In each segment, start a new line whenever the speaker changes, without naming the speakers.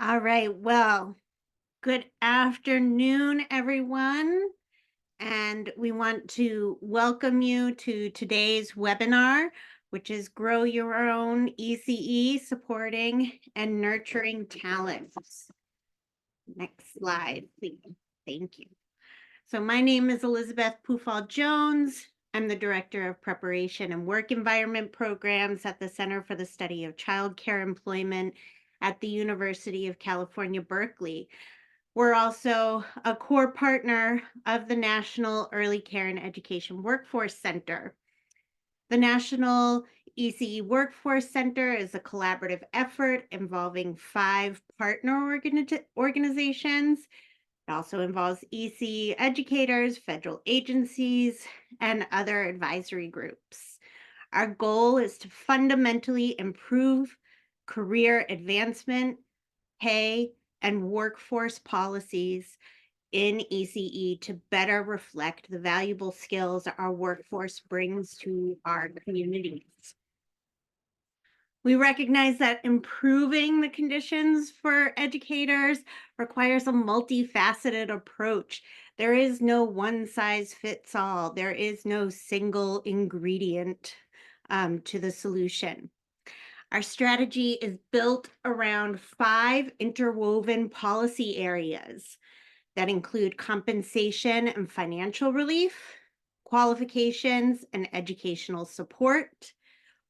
All right. Well, good afternoon, everyone. And we want to welcome you to today's webinar, which is Grow Your Own ECE Supporting and Nurturing Talents. Next slide, please. Thank you. So my name is Elizabeth Pufall Jones. I'm the Director of Preparation and Work Environment Programs at the Center for the Study of Child Care Employment at the University of California, Berkeley. We're also a core partner of the National Early Care and Education Workforce Center. The National ECE Workforce Center is a collaborative effort involving 5 partner organizations. It also involves ECE educators, federal agencies, and other advisory groups. Our goal is to fundamentally improve career advancement, pay, and workforce policies in ECE to better reflect the valuable skills our workforce brings to our communities. We recognize that improving the conditions for educators requires a multifaceted approach. There is no one size fits all. There is no single ingredient to the solution. Our strategy is built around 5 interwoven policy areas that include compensation and financial relief, qualifications and educational support,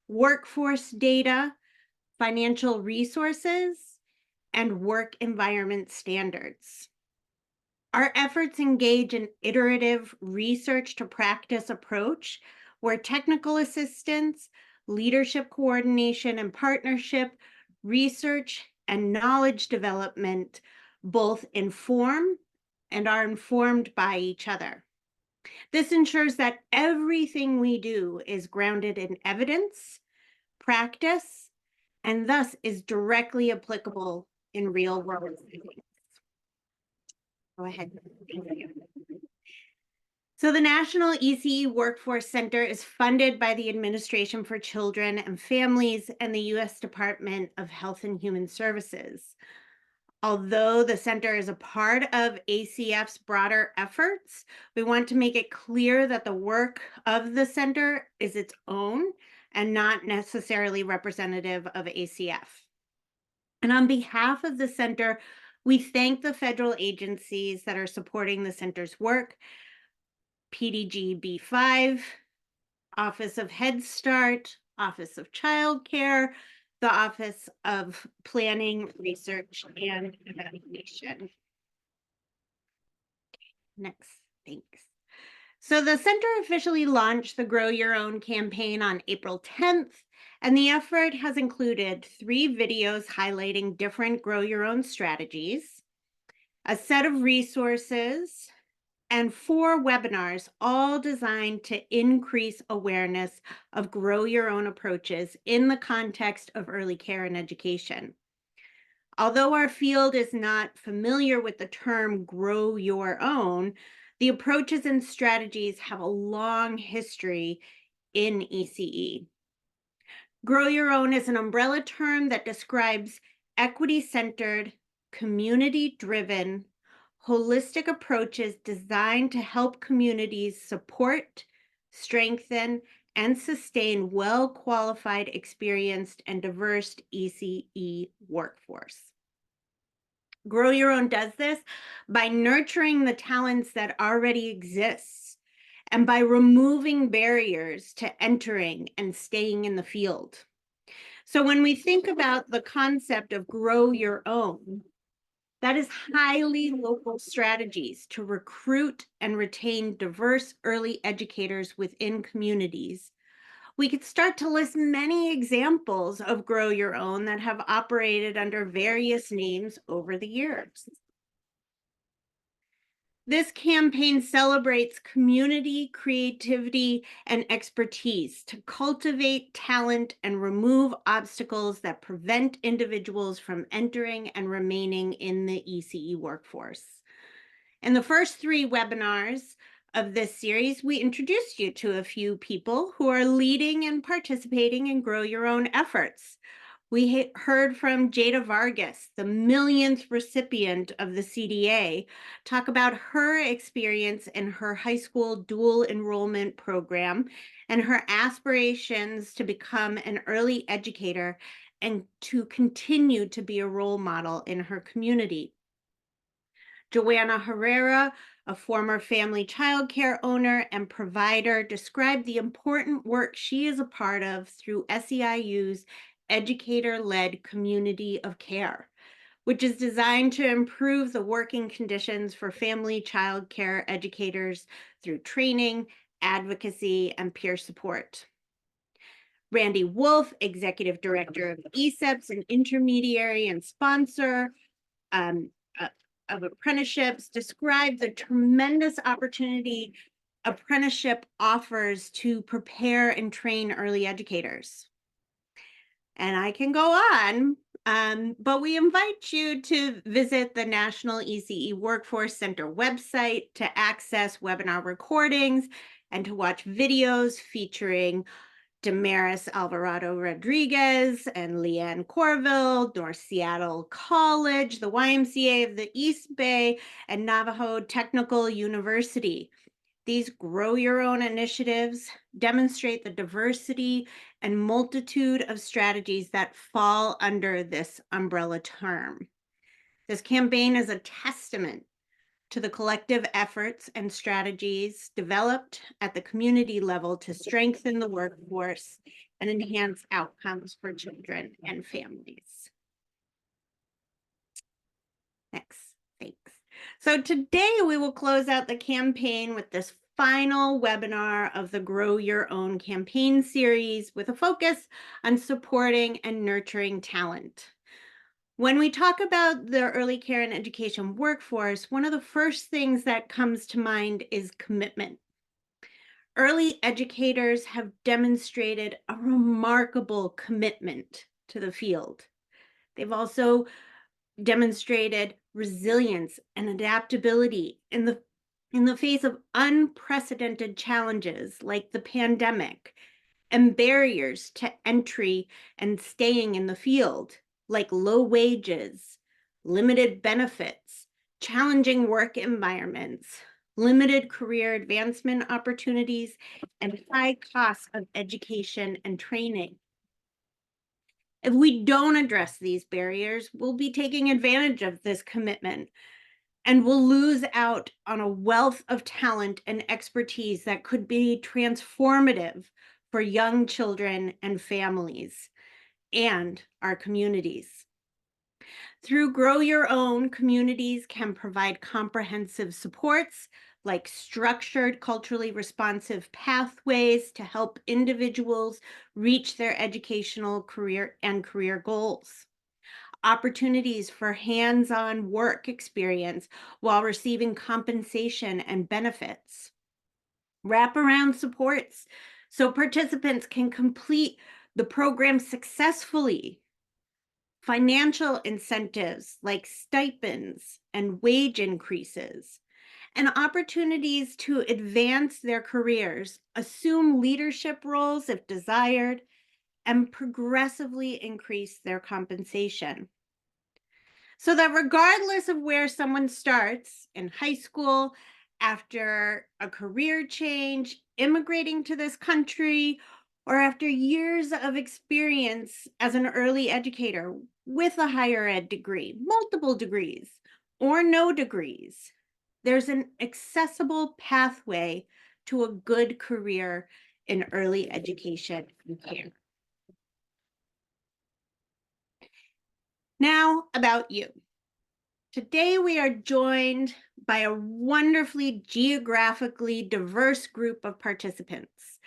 workforce data, financial resources, and work environment standards. Our efforts engage an iterative research to practice approach where technical assistance, leadership coordination and partnership, research, and knowledge development both inform and are informed by each other. This ensures that everything we do is grounded in evidence, practice, and thus is directly applicable in real world settings. Go ahead. Thank you. So the National ECE Workforce Center is funded by the Administration for Children and Families and the U.S. Department of Health and Human Services. Although the center is a part of ACF's broader efforts, we want to make it clear that the work of the center is its own and not necessarily representative of ACF. And on behalf of the center, we thank the federal agencies that are supporting the center's work: PDG B5, Office of Head Start, Office of Child Care, the Office of Planning, Research, and Evaluation. Next, thanks. So the center officially launched the Grow Your Own campaign on April 10th, and the effort has included 3 videos highlighting different Grow Your Own strategies, a set of resources, and 4 webinars, all designed to increase awareness of Grow Your Own approaches in the context of early care and education. Although our field is not familiar with the term Grow Your Own, the approaches and strategies have a long history in ECE. Grow Your Own is an umbrella term that describes equity-centered, community-driven, holistic approaches designed to help communities support, strengthen, and sustain well-qualified, experienced, and diverse ECE workforce. Grow Your Own does this by nurturing the talents that already exist and by removing barriers to entering and staying in the field. So when we think about the concept of Grow Your Own, that is highly local strategies to recruit and retain diverse early educators within communities. We could start to list many examples of Grow Your Own that have operated under various names over the years. This campaign celebrates community, creativity, and expertise to cultivate talent and remove obstacles that prevent individuals from entering and remaining in the ECE workforce. In the first 3 webinars of this series, we introduced you to a few people who are leading and participating in Grow Your Own efforts. We heard from Jada Vargas, the millionth recipient of the CDA, talk about her experience in her high school dual enrollment program and her aspirations to become an early educator and to continue to be a role model in her community. Joanna Herrera, a former family childcare owner and provider, described the important work she is a part of through SEIU's educator led community of care, which is designed to improve the working conditions for family childcare educators through training, advocacy, and peer support. Randy Wolf, executive director of ECEPS, an intermediary and sponsor um, uh, of apprenticeships, described the tremendous opportunity apprenticeship offers to prepare and train early educators. And I can go on, but we invite you to visit the National ECE Workforce Center website to access webinar recordings and to watch videos featuring Damaris Alvarado Rodriguez and Leanne Corville, North Seattle College, the YMCA of the East Bay, and Navajo Technical University. These Grow Your Own initiatives demonstrate the diversity and multitude of strategies that fall under this umbrella term. This campaign is a testament to the collective efforts and strategies developed at the community level to strengthen the workforce and enhance outcomes for children and families. Next, thanks. So today we will close out the campaign with this final webinar of the Grow Your Own campaign series with a focus on supporting and nurturing talent. When we talk about the early care and education workforce, one of the first things that comes to mind is commitment. Early educators have demonstrated a remarkable commitment to the field. They've also demonstrated resilience and adaptability in the face of unprecedented challenges like the pandemic and barriers to entry and staying in the field, like low wages, limited benefits, challenging work environments, limited career advancement opportunities, and high costs of education and training. If we don't address these barriers, we'll be taking advantage of this commitment and we'll lose out on a wealth of talent and expertise that could be transformative for young children and families and our communities. Through Grow Your Own, communities can provide comprehensive supports like structured, culturally responsive pathways to help individuals reach their educational career goals. Opportunities for hands-on work experience while receiving compensation and benefits. Wraparound supports so participants can complete the program successfully. Financial incentives like stipends and wage increases, and opportunities to advance their careers, assume leadership roles if desired, and progressively increase their compensation. So that regardless of where someone starts in high school, after a career change, immigrating to this country, or after years of experience as an early educator with a higher ed degree, multiple degrees, or no degrees, there's an accessible pathway to a good career in early education and care. Now, about you. Today, we are joined by a wonderfully geographically diverse group of participants.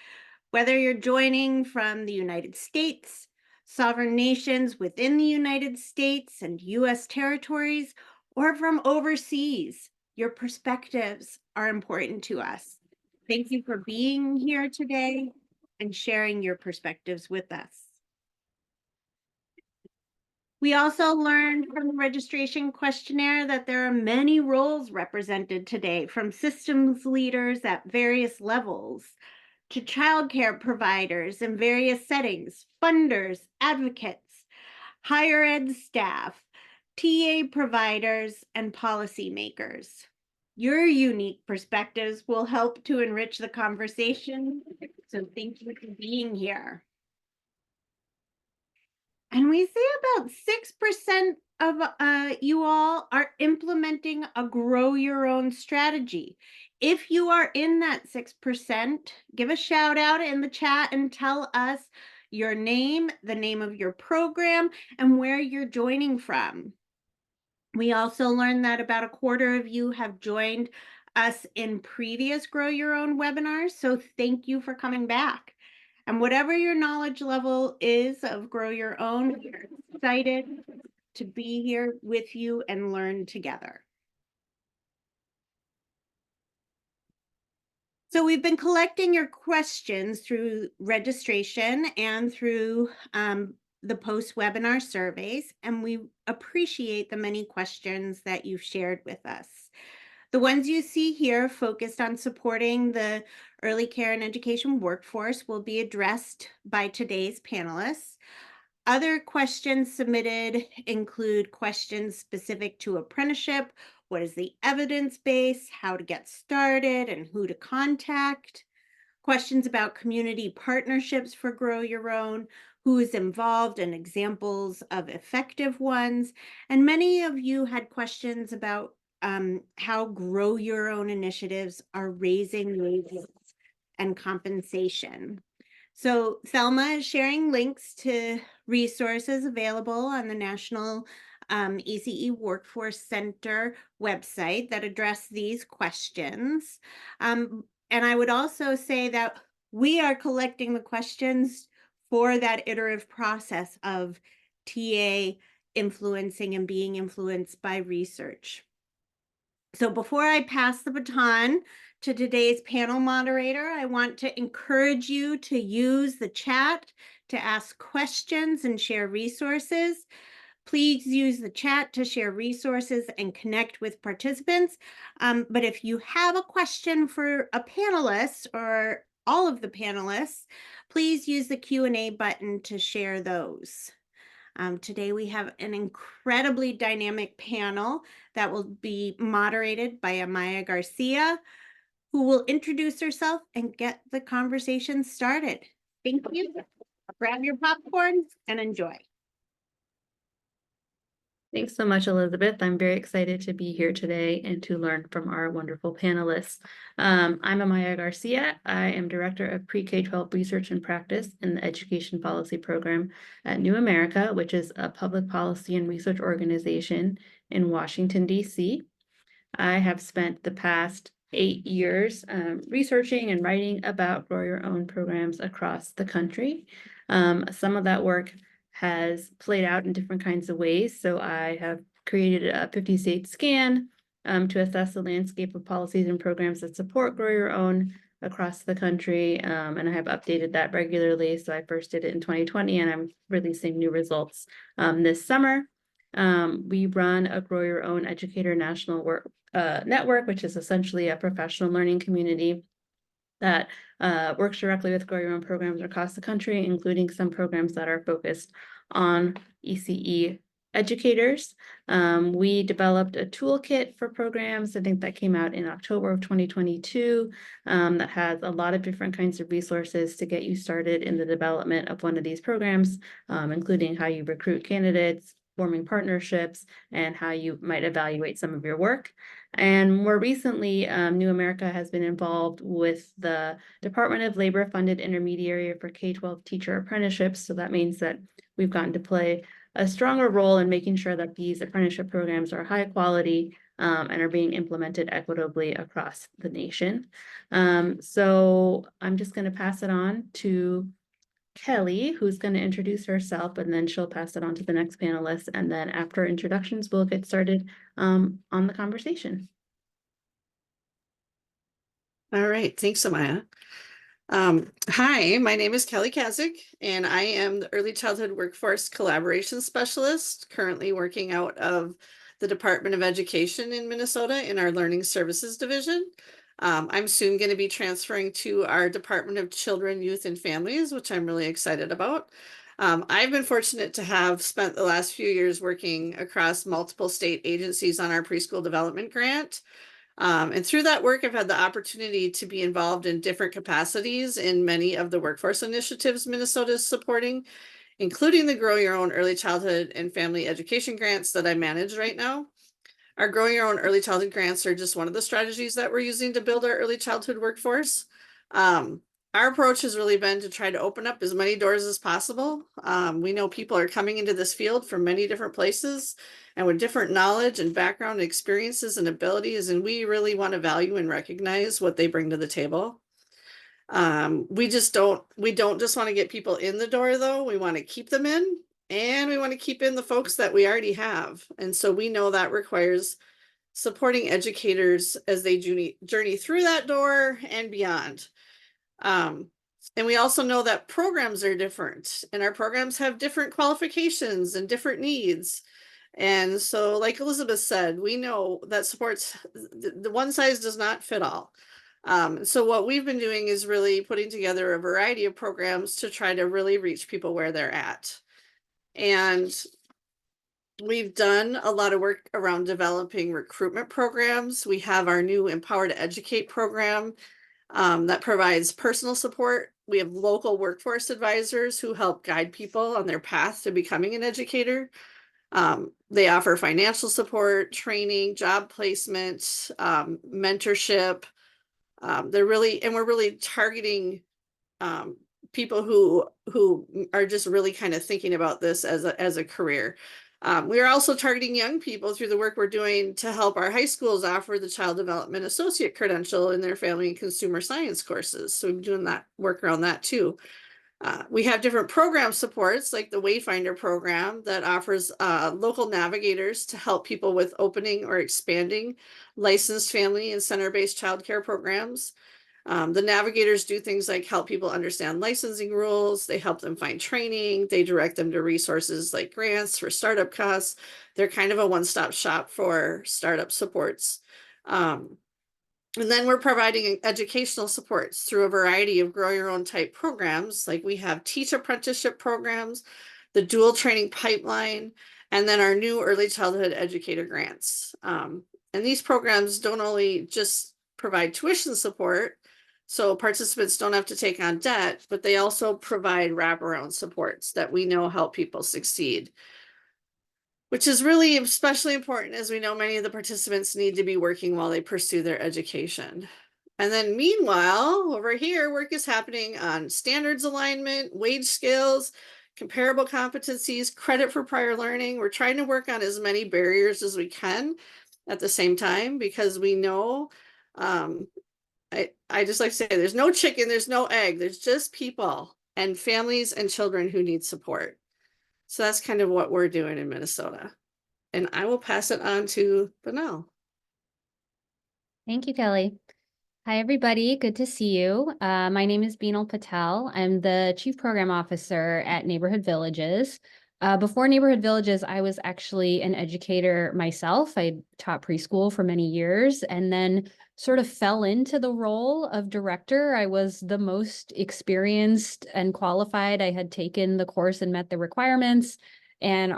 Whether you're joining from the United States, sovereign nations within the United States and US territories, or from overseas, your perspectives are important to us. Thank you for being here today and sharing your perspectives with us. We also learned from the registration questionnaire that there are many roles represented today, from systems leaders at various levels to childcare providers in various settings, funders, advocates, higher ed staff, TA providers, and policymakers. Your unique perspectives will help to enrich the conversation, so thank you for being here. And we see about 6% of you all are implementing a grow your own strategy. If you are in that 6%, give a shout out in the chat and tell us your name, the name of your program, and where you're joining from. We also learned that about a quarter of you have joined us in previous Grow Your Own webinars, so thank you for coming back. And whatever your knowledge level is of Grow Your Own, we're excited to be here with you and learn together. So we've been collecting your questions through registration and through the post-webinar surveys, and we appreciate the many questions that you've shared with us. The ones you see here focused on supporting the early care and education workforce will be addressed by today's panelists. Other questions submitted include questions specific to apprenticeship, what is the evidence base, how to get started, and who to contact. Questions about community partnerships for Grow Your Own, who is involved, and examples of effective ones. And many of you had questions about how Grow Your Own initiatives are raising wages and compensation. So Thelma is sharing links to resources available on the National ECE Workforce Center website that address these questions. And I would also say that we are collecting the questions for that iterative process of TA influencing and being influenced by research. So before I pass the baton to today's panel moderator, I want to encourage you to use the chat to ask questions and share resources. Please use the chat to share resources and connect with participants. But if you have a question for a panelist or all of the panelists, please use the Q&A button to share those. Today we have an incredibly dynamic panel that will be moderated by Amaya Garcia, who will introduce herself and get the conversation started. Thank you. Grab your popcorn and enjoy.
Thanks so much, Elizabeth. I'm very excited to be here today and to learn from our wonderful panelists. I'm Amaya Garcia. I am Director of Pre-K-12 Research and Practice in the Education Policy Program at New America, which is a public policy and research organization in Washington, D.C. I have spent the past 8 years researching and writing about Grow Your Own programs across the country. Some of that work has played out in different kinds of ways. So I have created a 50-state scan to assess the landscape of policies and programs that support Grow Your Own across the country. And I have updated that regularly. So I first did it in 2020, and I'm releasing new results this summer. We run a Grow Your Own Educator National Network, which is essentially a professional learning community that works directly with Grow Your Own programs across the country, including some programs that are focused on ECE educators. We developed a toolkit for programs. I think that came out in October of 2022 that has a lot of different kinds of resources to get you started in the development of one of these programs, including how you recruit candidates, forming partnerships, and how you might evaluate some of your work. And more recently, New America has been involved with the Department of Labor funded intermediary for K-12 teacher apprenticeships. So that means that we've gotten to play a stronger role in making sure that these apprenticeship programs are high quality and are being implemented equitably across the nation. So I'm just going to pass it on to Kelly, who's going to introduce herself, and then she'll pass it on to the next panelist. And then after introductions, we'll get started on the conversation.
All right, thanks, Amaya. Hi, my name is Kelly Kazik, and I am the Early Childhood Workforce Collaboration Specialist, currently working out of the Department of Education in Minnesota in our Learning Services Division. I'm soon going to be transferring to our Department of Children, Youth, and Families, which I'm really excited about. I've been fortunate to have spent the last few years working across multiple state agencies on our preschool development grant. And through that work, I've had the opportunity to be involved in different capacities in many of the workforce initiatives Minnesota is supporting, including the Grow Your Own Early Childhood and Family Education grants that I manage right now. Our Growing Your Own Early Childhood grants are just one of the strategies that we're using to build our early childhood workforce. Our approach has really been to try to open up as many doors as possible. We know people are coming into this field from many different places and with different knowledge and background experiences and abilities, and we really want to value and recognize what they bring to the table. We don't just want to get people in the door though. We want to keep them in, and we want to keep in the folks that we already have. And so we know that requires supporting educators as they journey through that door and beyond. And we also know that programs are different, and our programs have different qualifications and different needs. And so, like Elizabeth said, we know that supports the one size does not fit all. So what we've been doing is really putting together a variety of programs to try to really reach people where they're at. And we've done a lot of work around developing recruitment programs. We have our new Empower to Educate program that provides personal support. We have local workforce advisors who help guide people on their path to becoming an educator. They offer financial support, training, job placement, mentorship. We're really targeting people who are just really kind of thinking about this as a career. We are also targeting young people through the work we're doing to help our high schools offer the Child Development Associate credential in their family and consumer science courses. So we're doing that work around that too. We have different program supports like the Wayfinder program that offers local navigators to help people with opening or expanding licensed family and center-based childcare programs. The navigators do things like help people understand licensing rules. They help them find training. They direct them to resources like grants for startup costs. They're kind of a one-stop shop for startup supports. And then we're providing educational supports through a variety of grow your own type programs. Like we have teach apprenticeship programs, the dual training pipeline, and then our new early childhood educator grants. And these programs don't only just provide tuition support, so participants don't have to take on debt, but they also provide wraparound supports that we know help people succeed, which is really especially important as we know many of the participants need to be working while they pursue their education. And then meanwhile, over here, work is happening on standards alignment, wage scales, comparable competencies, credit for prior learning. We're trying to work on as many barriers as we can at the same time, because we know, I just like to say, there's no chicken, there's no egg, there's just people and families and children who need support. So that's kind of what we're doing in Minnesota. And I will pass it on to Benel.
Thank you, Kelly. Hi, everybody. Good to see you. My name is Beenal Patel. I'm the Chief Program Officer at Neighborhood Villages. Before Neighborhood Villages, I was actually an educator myself. I taught preschool for many years and then sort of fell into the role of director. I was the most experienced and qualified. I had taken the course and met the requirements, and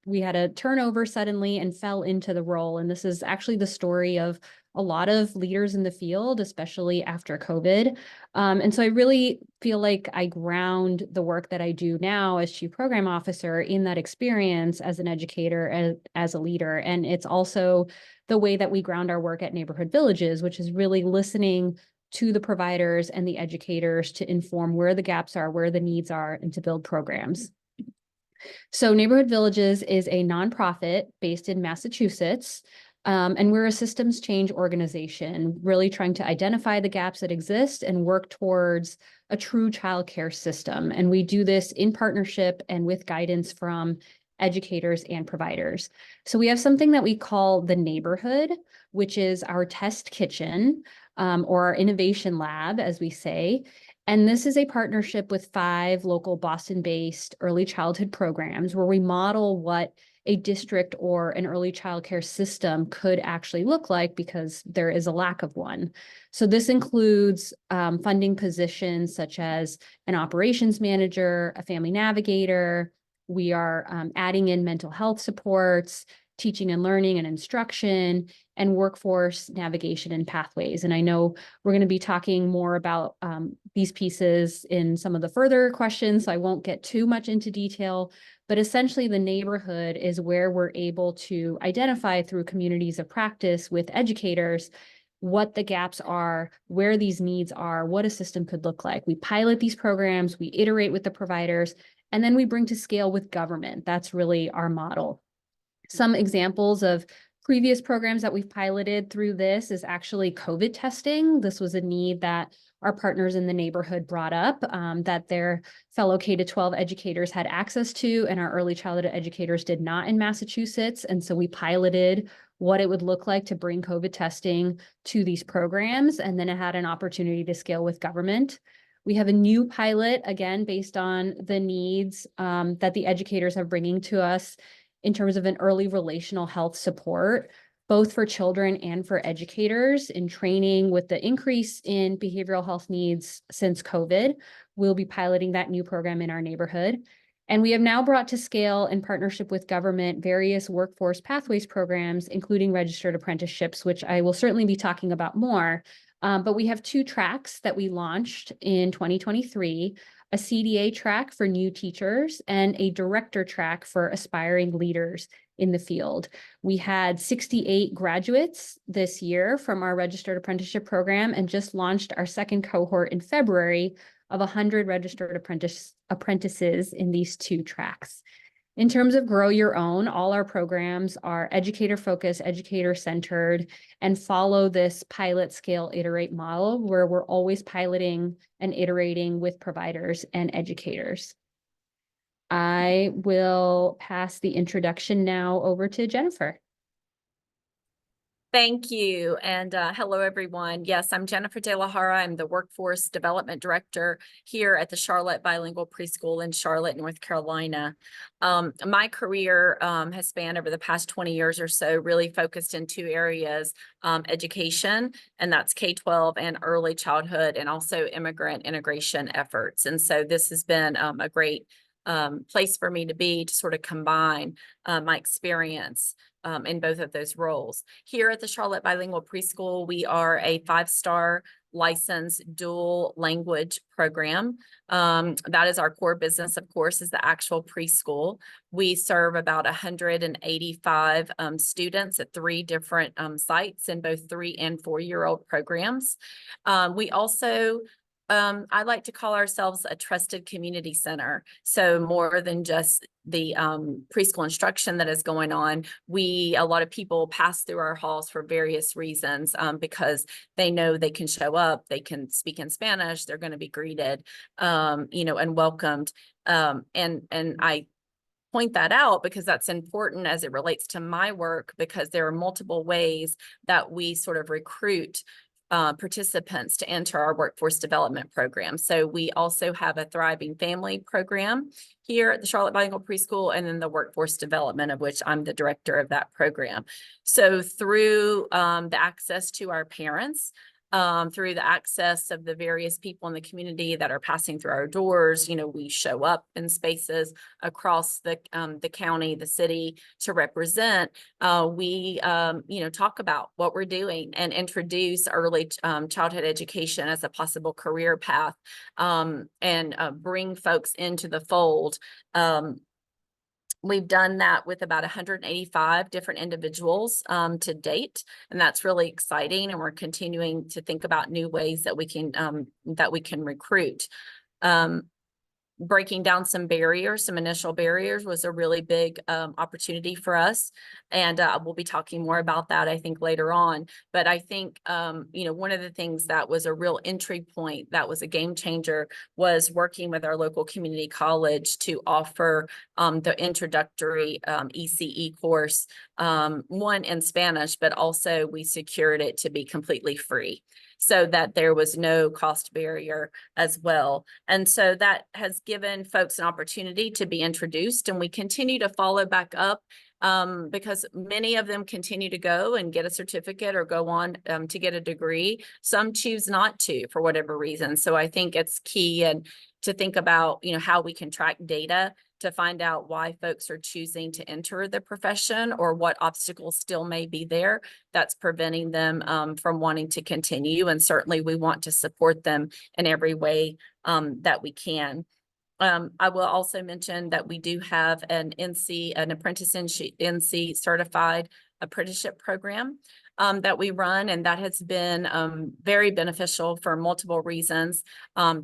we had a turnover suddenly and fell into the role. And this is actually the story of a lot of leaders in the field, especially after COVID. And so I really feel like I ground the work that I do now as Chief Program Officer in that experience as an educator, as a leader. And it's also the way that we ground our work at Neighborhood Villages, which is really listening to the providers and the educators to inform where the gaps are, where the needs are, and to build programs. So Neighborhood Villages is a nonprofit based in Massachusetts. And we're a systems change organization, really trying to identify the gaps that exist and work towards a true childcare system. And we do this in partnership and with guidance from educators and providers. So we have something that we call the neighborhood, which is our test kitchen, or our innovation lab, as we say. And this is a partnership with 5 local Boston-based early childhood programs where we model what a district or an early childcare system could actually look like, because there is a lack of one. So this includes funding positions such as an operations manager, a family navigator. We are adding in mental health supports, teaching and learning and instruction, and workforce navigation and pathways. And I know we're going to be talking more about these pieces in some of the further questions, so I won't get too much into detail. But essentially, the neighborhood is where we're able to identify through communities of practice with educators what the gaps are, where these needs are, what a system could look like. We pilot these programs, we iterate with the providers, and then we bring to scale with government. That's really our model. Some examples of previous programs that we've piloted through this is actually COVID testing. This was a need that our partners in the neighborhood brought up, that their fellow K-12 educators had access to, and our early childhood educators did not in Massachusetts. And so we piloted what it would look like to bring COVID testing to these programs, and then it had an opportunity to scale with government. We have a new pilot, again, based on the needs that the educators are bringing to us in terms of an early relational health support, both for children and for educators in training. With the increase in behavioral health needs since COVID, we'll be piloting that new program in our neighborhood. And we have now brought to scale, in partnership with government, various workforce pathways programs, including registered apprenticeships, which I will certainly be talking about more. But we have 2 tracks that we launched in 2023, a CDA track for new teachers and a director track for aspiring leaders in the field. We had 68 graduates this year from our registered apprenticeship program, and just launched our second cohort in February of 100 registered apprentices in these 2 tracks. In terms of Grow Your Own, all our programs are educator-focused, educator-centered, and follow this pilot, scale, iterate model, where we're always piloting and iterating with providers and educators. I will pass the introduction now over to Jennifer.
Thank you. And hello, everyone. Yes, I'm Jennifer De La Hara. I'm the Workforce Development Director here at the Charlotte Bilingual Preschool in Charlotte, North Carolina. My career has spanned over the past 20 years or so, really focused in 2 areas, education, and that's K-12 and early childhood, and also immigrant integration efforts. And so this has been a great place for me to be, to sort of combine my experience in both of those roles. Here at the Charlotte Bilingual Preschool, we are a 5-star licensed dual language program. That is our core business, of course, is the actual preschool. We serve about 185 students at 3 different sites in both 3- and 4-year-old programs. We also I like to call ourselves a trusted community center. So more than just the preschool instruction that is going on, a lot of people pass through our halls for various reasons, because they know they can show up, they can speak in Spanish, they're going to be greeted, and welcomed. And I point that out because that's important as it relates to my work, because there are multiple ways that we sort of recruit participants to enter our workforce development program. So we also have a thriving family program here at the Charlotte Bilingual Preschool, and then the workforce development, of which I'm the director of that program. So through the access to our parents, through the access of the various people in the community that are passing through our doors, we show up in spaces across the county, the city, to represent. We talk about what we're doing and introduce early childhood education as a possible career path, and bring folks into the fold. We've done that with about 185 different individuals to date, and that's really exciting. And we're continuing to think about new ways that we can recruit. Breaking down some initial barriers was a really big opportunity for us. And we'll be talking more about that, I think, later on. But I think, one of the things that was a real entry point that was a game changer was working with our local community college to offer the introductory ECE course, one in Spanish, but also we secured it to be completely free, so that there was no cost barrier as well. And so that has given folks an opportunity to be introduced, and we continue to follow back up because many of them continue to go and get a certificate or go on to get a degree. Some choose not to for whatever reason. So I think it's key and to think about, how we can track data to find out why folks are choosing to enter the profession or what obstacles still may be there that's preventing them from wanting to continue. And certainly we want to support them in every way that we can. I will also mention that we do have an apprentice NC certified apprenticeship program that we run, and that has been very beneficial for multiple reasons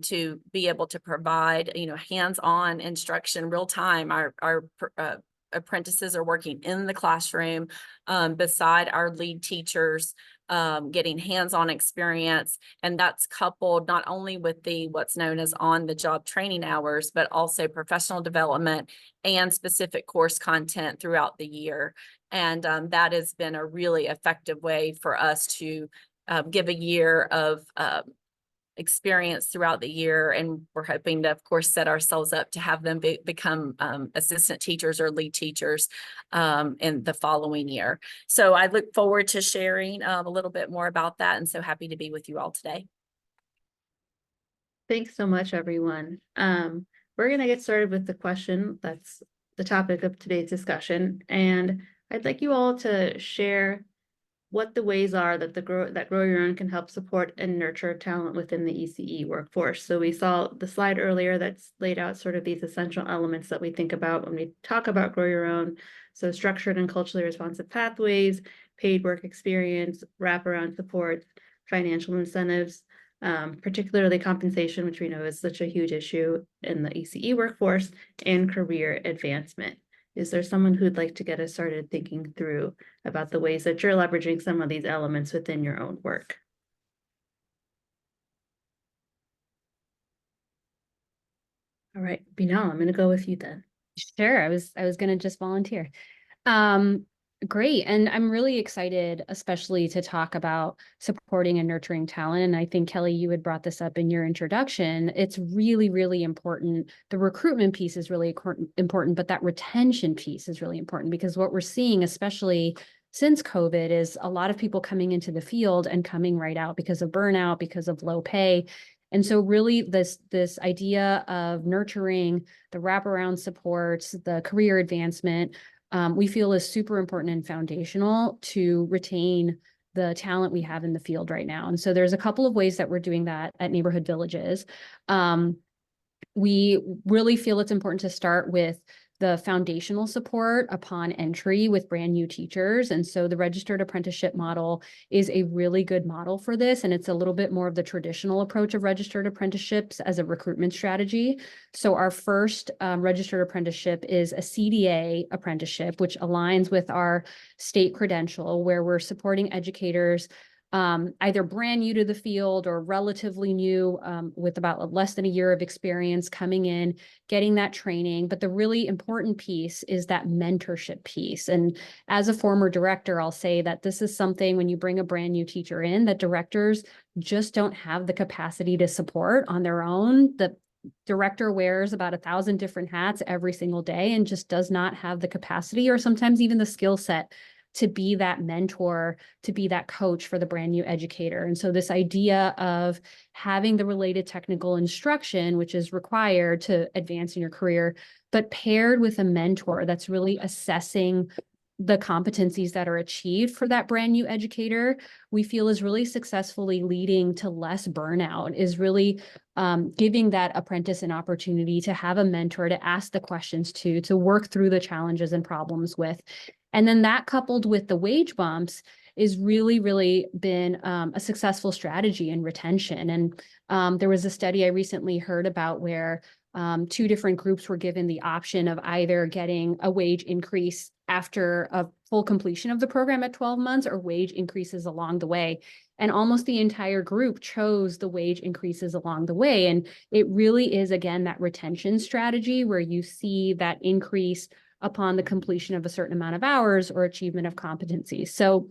to be able to provide, hands-on instruction, real time. Our apprentices are working in the classroom beside our lead teachers, getting hands-on experience. And that's coupled not only with what's known as on-the-job training hours, but also professional development and specific course content throughout the year. And that has been a really effective way for us to give a year of experience throughout the year. And we're hoping to, of course, set ourselves up to have them become assistant teachers or lead teachers in the following year. So I look forward to sharing a little bit more about that, and so happy to be with you all today.
Thanks so much, everyone. We're going to get started with the question that's the topic of today's discussion. And I'd like you all to share what the ways are that Grow Your Own can help support and nurture talent within the ECE workforce. So we saw the slide earlier that's laid out sort of these essential elements that we think about when we talk about Grow Your Own. So structured and culturally responsive pathways, paid work experience, wraparound support, financial incentives, particularly compensation, which we know is such a huge issue in the ECE workforce, and career advancement. Is there someone who'd like to get us started thinking through about the ways that you're leveraging some of these elements within your own work? All right, Binal, I'm going to go with you then.
Sure, I was going to just volunteer. Great. And I'm really excited, especially to talk about supporting and nurturing talent. And I think, Kelly, you had brought this up in your introduction. It's really, really important. The recruitment piece is really important, but that retention piece is really important, because what we're seeing, especially since COVID, is a lot of people coming into the field and coming right out because of burnout, because of low pay. And so really this idea of nurturing the wraparound supports, the career advancement, we feel is super important and foundational to retain the talent we have in the field right now. And so there's a couple of ways that we're doing that at Neighborhood Villages. We really feel it's important to start with the foundational support upon entry with brand new teachers. And so the registered apprenticeship model is a really good model for this. And it's a little bit more of the traditional approach of registered apprenticeships as a recruitment strategy. So our first registered apprenticeship is a CDA apprenticeship, which aligns with our state credential, where we're supporting educators either brand new to the field or relatively new with about less than a year of experience coming in, getting that training. But the really important piece is that mentorship piece. And as a former director, I'll say that this is something, when you bring a brand new teacher in, that directors just don't have the capacity to support on their own. The director wears about 1,000 different hats every single day and just does not have the capacity, or sometimes even the skill set, to be that mentor, to be that coach for the brand new educator. And so this idea of having the related technical instruction, which is required to advance in your career, but paired with a mentor that's really assessing the competencies that are achieved for that brand new educator, we feel is really successfully leading to less burnout, is really giving that apprentice an opportunity to have a mentor to ask the questions to work through the challenges and problems with. And then that, coupled with the wage bumps, is really, really been a successful strategy in retention. And there was a study I recently heard about where 2 different groups were given the option of either getting a wage increase after a full completion of the program at 12 months or wage increases along the way. And almost the entire group chose the wage increases along the way. And it really is, again, that retention strategy where you see that increase upon the completion of a certain amount of hours or achievement of competencies. So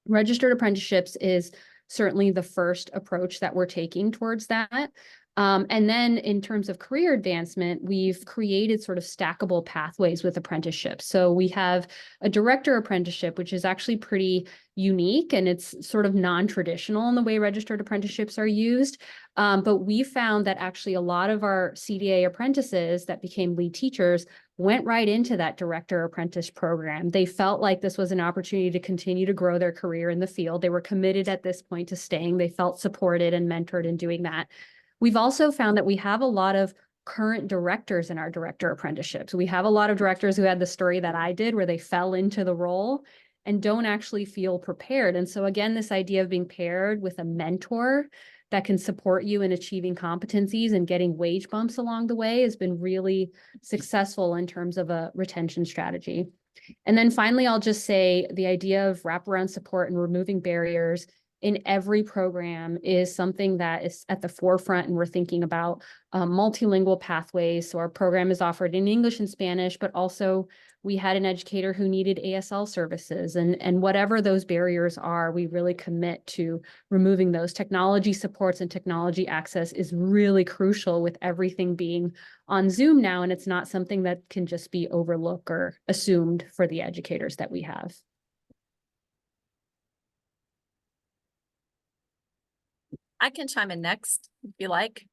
registered apprenticeships is certainly the first approach that we're taking towards that. And then in terms of career advancement, we've created sort of stackable pathways with apprenticeships. So we have a director apprenticeship, which is actually pretty unique, and it's sort of non-traditional in the way registered apprenticeships are used. But we found that actually a lot of our CDA apprentices that became lead teachers went right into that director apprentice program. They felt like this was an opportunity to continue to grow their career in the field. They were committed at this point to staying. They felt supported and mentored in doing that. We've also found that we have a lot of current directors in our director apprenticeships. We have a lot of directors who had the story that I did, where they fell into the role and don't actually feel prepared. And so again, this idea of being paired with a mentor that can support you in achieving competencies and getting wage bumps along the way has been really successful in terms of a retention strategy. And then finally, I'll just say the idea of wraparound support and removing barriers in every program is something that is at the forefront, and we're thinking about multilingual pathways. So our program is offered in English and Spanish, but also we had an educator who needed ASL services, and whatever those barriers are, we really commit to removing those. Technology supports and technology access is really crucial with everything being on Zoom now, and it's not something that can just be overlooked or assumed for the educators that we have.
I can chime in next if you like.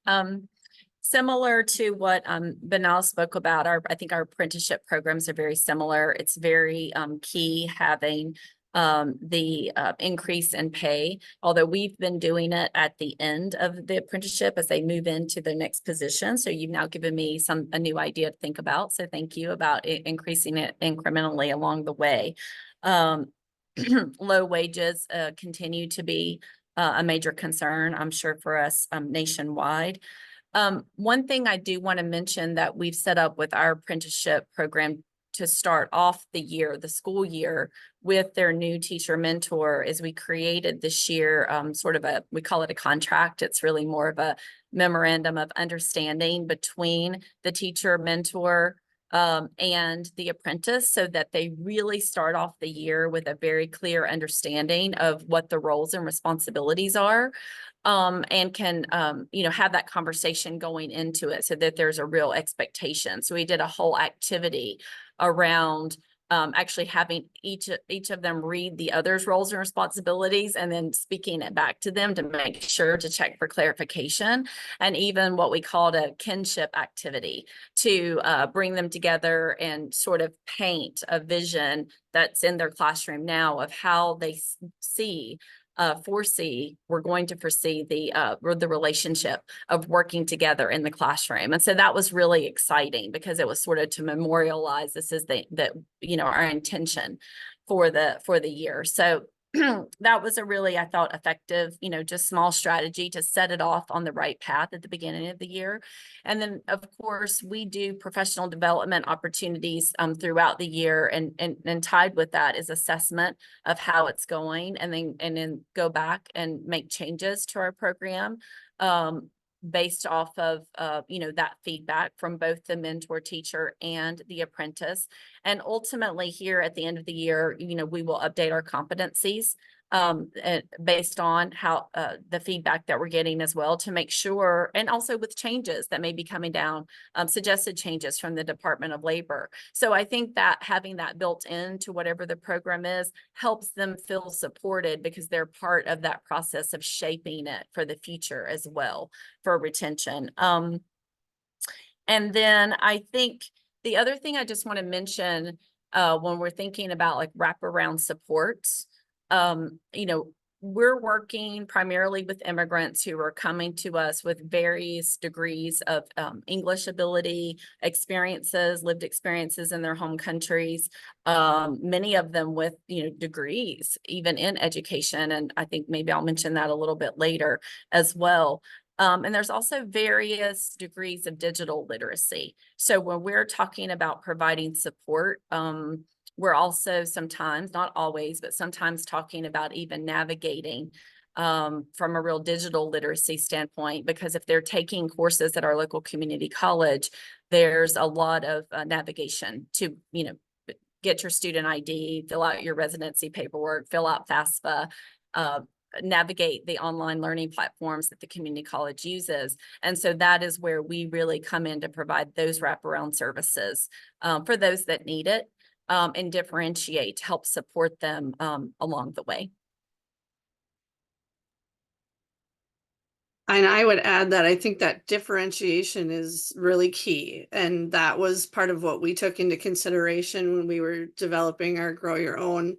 Similar to what Banal spoke about, I think our apprenticeship programs are very similar. It's very key having the increase in pay, although we've been doing it at the end of the apprenticeship as they move into the next position. So you've now given me a new idea to think about. So thank you about increasing it incrementally along the way. Low wages continue to be a major concern, I'm sure, for us nationwide. One thing I do want to mention that we've set up with our apprenticeship program to start off the year, the school year, with their new teacher mentor is we created this year we call it a contract. It's really more of a memorandum of understanding between the teacher mentor and the apprentice, so that they really start off the year with a very clear understanding of what the roles and responsibilities are, and can have that conversation going into it so that there's a real expectation. So we did a whole activity around actually having each of them read the other's roles and responsibilities and then speaking it back to them to make sure to check for clarification, and even what we called a kinship activity to bring them together and sort of paint a vision that's in their classroom now of how they we're going to foresee the relationship of working together in the classroom. And so that was really exciting because it was sort of to memorialize this is our intention for the year. So that was a really, I thought, effective, just small strategy to set it off on the right path at the beginning of the year. And then, of course, we do professional development opportunities throughout the year, and tied with that is assessment of how it's going, and then go back and make changes to our program based off of that feedback from both the mentor teacher and the apprentice. And ultimately here at the end of the year, we will update our competencies based on how the feedback that we're getting as well, to make sure, and also with changes that may be coming down, suggested changes from the Department of Labor. So I think that having that built into whatever the program is helps them feel supported, because they're part of that process of shaping it for the future as well for retention. And then I think the other thing I just want to mention when we're thinking about like wraparound supports, we're working primarily with immigrants who are coming to us with various degrees of English ability, lived experiences in their home countries, many of them with, degrees, even in education. And I think maybe I'll mention that a little bit later as well. And there's also various degrees of digital literacy. So when we're talking about providing support, we're also sometimes, not always, but sometimes talking about even navigating from a real digital literacy standpoint, because if they're taking courses at our local community college, there's a lot of navigation to, get your student ID, fill out your residency paperwork, fill out FAFSA, navigate the online learning platforms that the community college uses. And so that is where we really come in to provide those wraparound services for those that need it, and differentiate to help support them along the way.
And I would add that I think that differentiation is really key. And that was part of what we took into consideration when we were developing our Grow Your Own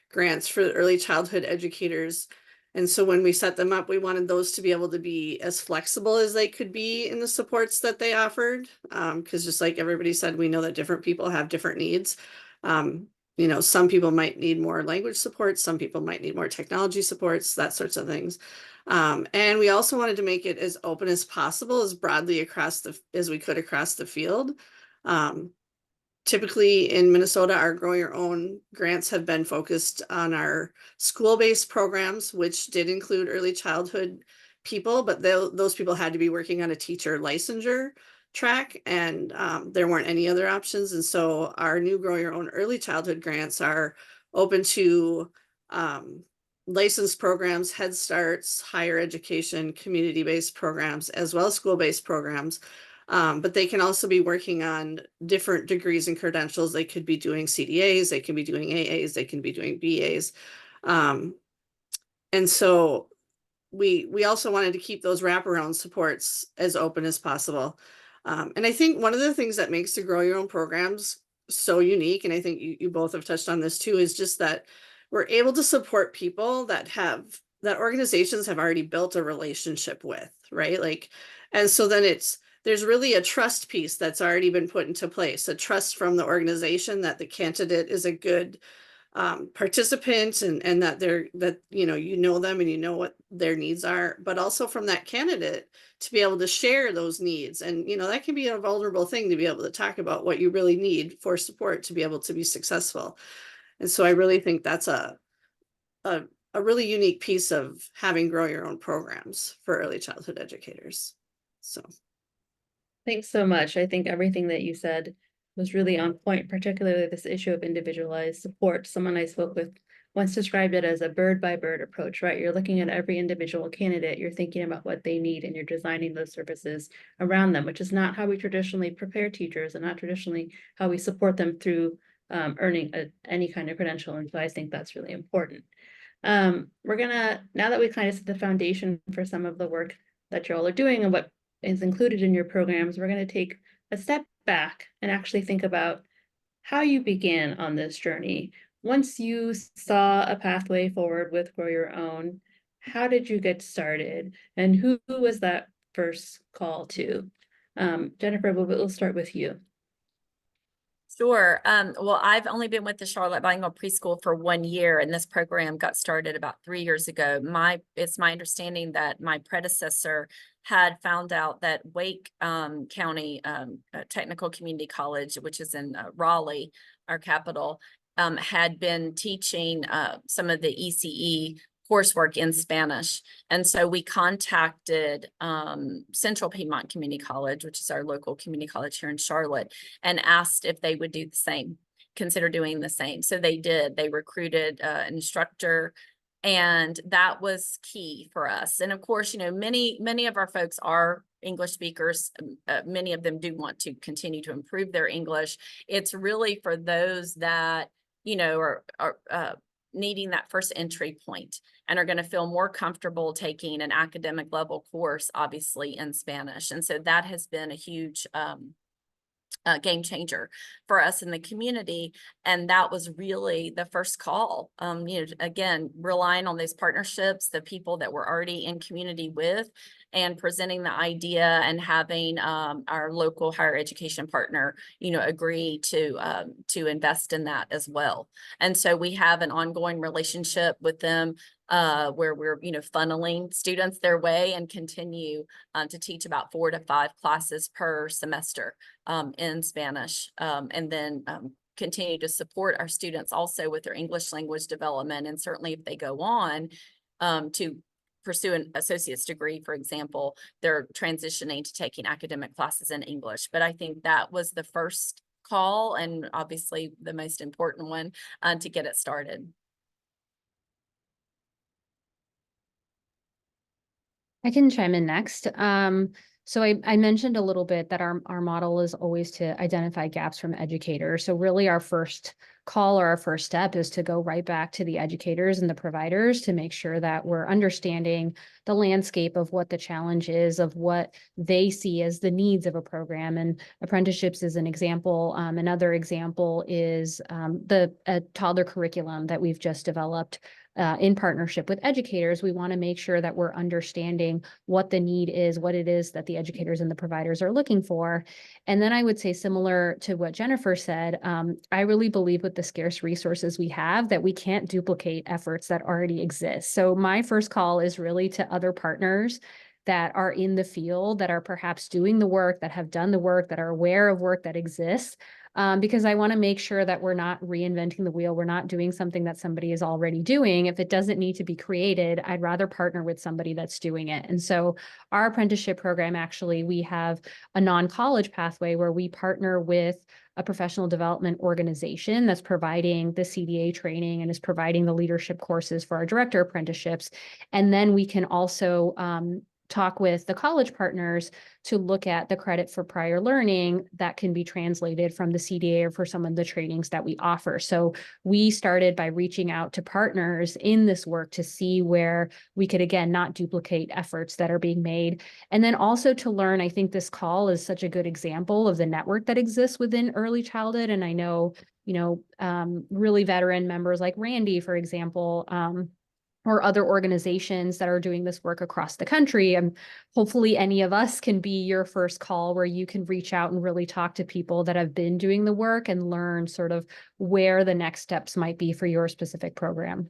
grants for early childhood educators. And so when we set them up, we wanted those to be able to be as flexible as they could be in the supports that they offered. Because just like everybody said, we know that different people have different needs. You know, some people might need more language support, some people might need more technology supports, that sorts of things. And we also wanted to make it as open as possible, as broadly across as we could across the field. Typically in Minnesota, our Grow Your Own grants have been focused on our school-based programs, which did include early childhood people, but those people had to be working on a teacher licensure track, and there weren't any other options. And so our new Grow Your Own early childhood grants are open to licensed programs, Head Starts, higher education, community-based programs, as well as school-based programs. But they can also be working on different degrees and credentials. They could be doing CDAs, they can be doing AAs, they can be doing BAs. And so we also wanted to keep those wraparound supports as open as possible. And I think one of the things that makes the Grow Your Own programs so unique, and I think you both have touched on this too, is just that we're able to support people that organizations have already built a relationship with, right? Like, and so then there's really a trust piece that's already been put into place, a trust from the organization that the candidate is a good participant, and that you know them and you know what their needs are, but also from that candidate to be able to share those needs. And that can be a vulnerable thing, to be able to talk about what you really need for support to be able to be successful. And so I really think that's a really unique piece of having Grow Your Own programs for early childhood educators. So
Thanks so much. I think everything that you said was really on point, particularly this issue of individualized support. Someone I spoke with once described it as a bird by bird approach, right? You're looking at every individual candidate, you're thinking about what they need, and you're designing those services around them, which is not how we traditionally prepare teachers and not traditionally how we support them through earning any kind of credential. And so I think that's really important. We're gonna, now that we kind of set the foundation for some of the work that you all are doing and what is included in your programs, we're going to take a step back and actually think about how you began on this journey. Once you saw a pathway forward with Grow Your Own, how did you get started? And who was that first call to? Jennifer, we'll start with you.
Sure. Well, I've only been with the Charlotte Bilingual Preschool for 1 year, and this program got started about 3 years ago. It's my understanding that my predecessor had found out that Wake County Technical Community College, which is in Raleigh, our capital, had been teaching some of the ECE coursework in Spanish. And so we contacted Central Piedmont Community College, which is our local community college here in Charlotte, and asked if they would do the same, consider doing the same. So they did. They recruited an instructor, and that was key for us. And of course, many of our folks are English speakers. Many of them do want to continue to improve their English. It's really for those that, are needing that first entry point and are going to feel more comfortable taking an academic level course, obviously in Spanish. And so that has been a huge game changer for us in the community. And that was really the first call, again, relying on those partnerships, the people that we're already in community with, and presenting the idea and having our local higher education partner, agree to invest in that as well. And so we have an ongoing relationship with them where we're, funneling students their way and continue to teach about 4 to 5 classes per semester in Spanish, and then continue to support our students also with their English language development. And certainly if they go on to pursue an associate's degree, for example, they're transitioning to taking academic classes in English. But I think that was the first call, and obviously the most important one to get it started.
I can chime in next. So I mentioned a little bit that our model is always to identify gaps from educators. So really our first call or our first step is to go right back to the educators and the providers to make sure that we're understanding the landscape of what the challenge is, of what they see as the needs of a program. And apprenticeships is an example. Another example is the toddler curriculum that we've just developed in partnership with educators. We want to make sure that we're understanding what the need is, what it is that the educators and the providers are looking for. And then I would say, similar to what Jennifer said, I really believe with the scarce resources we have that we can't duplicate efforts that already exist. So my first call is really to other partners that are in the field, that are perhaps doing the work, that have done the work, that are aware of work that exists, because I want to make sure that we're not reinventing the wheel. We're not doing something that somebody is already doing. If it doesn't need to be created, I'd rather partner with somebody that's doing it. And so our apprenticeship program, actually, we have a non-college pathway where we partner with a professional development organization that's providing the CDA training and is providing the leadership courses for our director apprenticeships. And then we can also talk with the college partners to look at the credit for prior learning that can be translated from the CDA or for some of the trainings that we offer. So we started by reaching out to partners in this work to see where we could, again, not duplicate efforts that are being made. And then also to learn, I think this call is such a good example of the network that exists within early childhood. And I know, really veteran members like Randy, for example, or other organizations that are doing this work across the country. And hopefully any of us can be your first call where you can reach out and really talk to people that have been doing the work and learn sort of where the next steps might be for your specific program.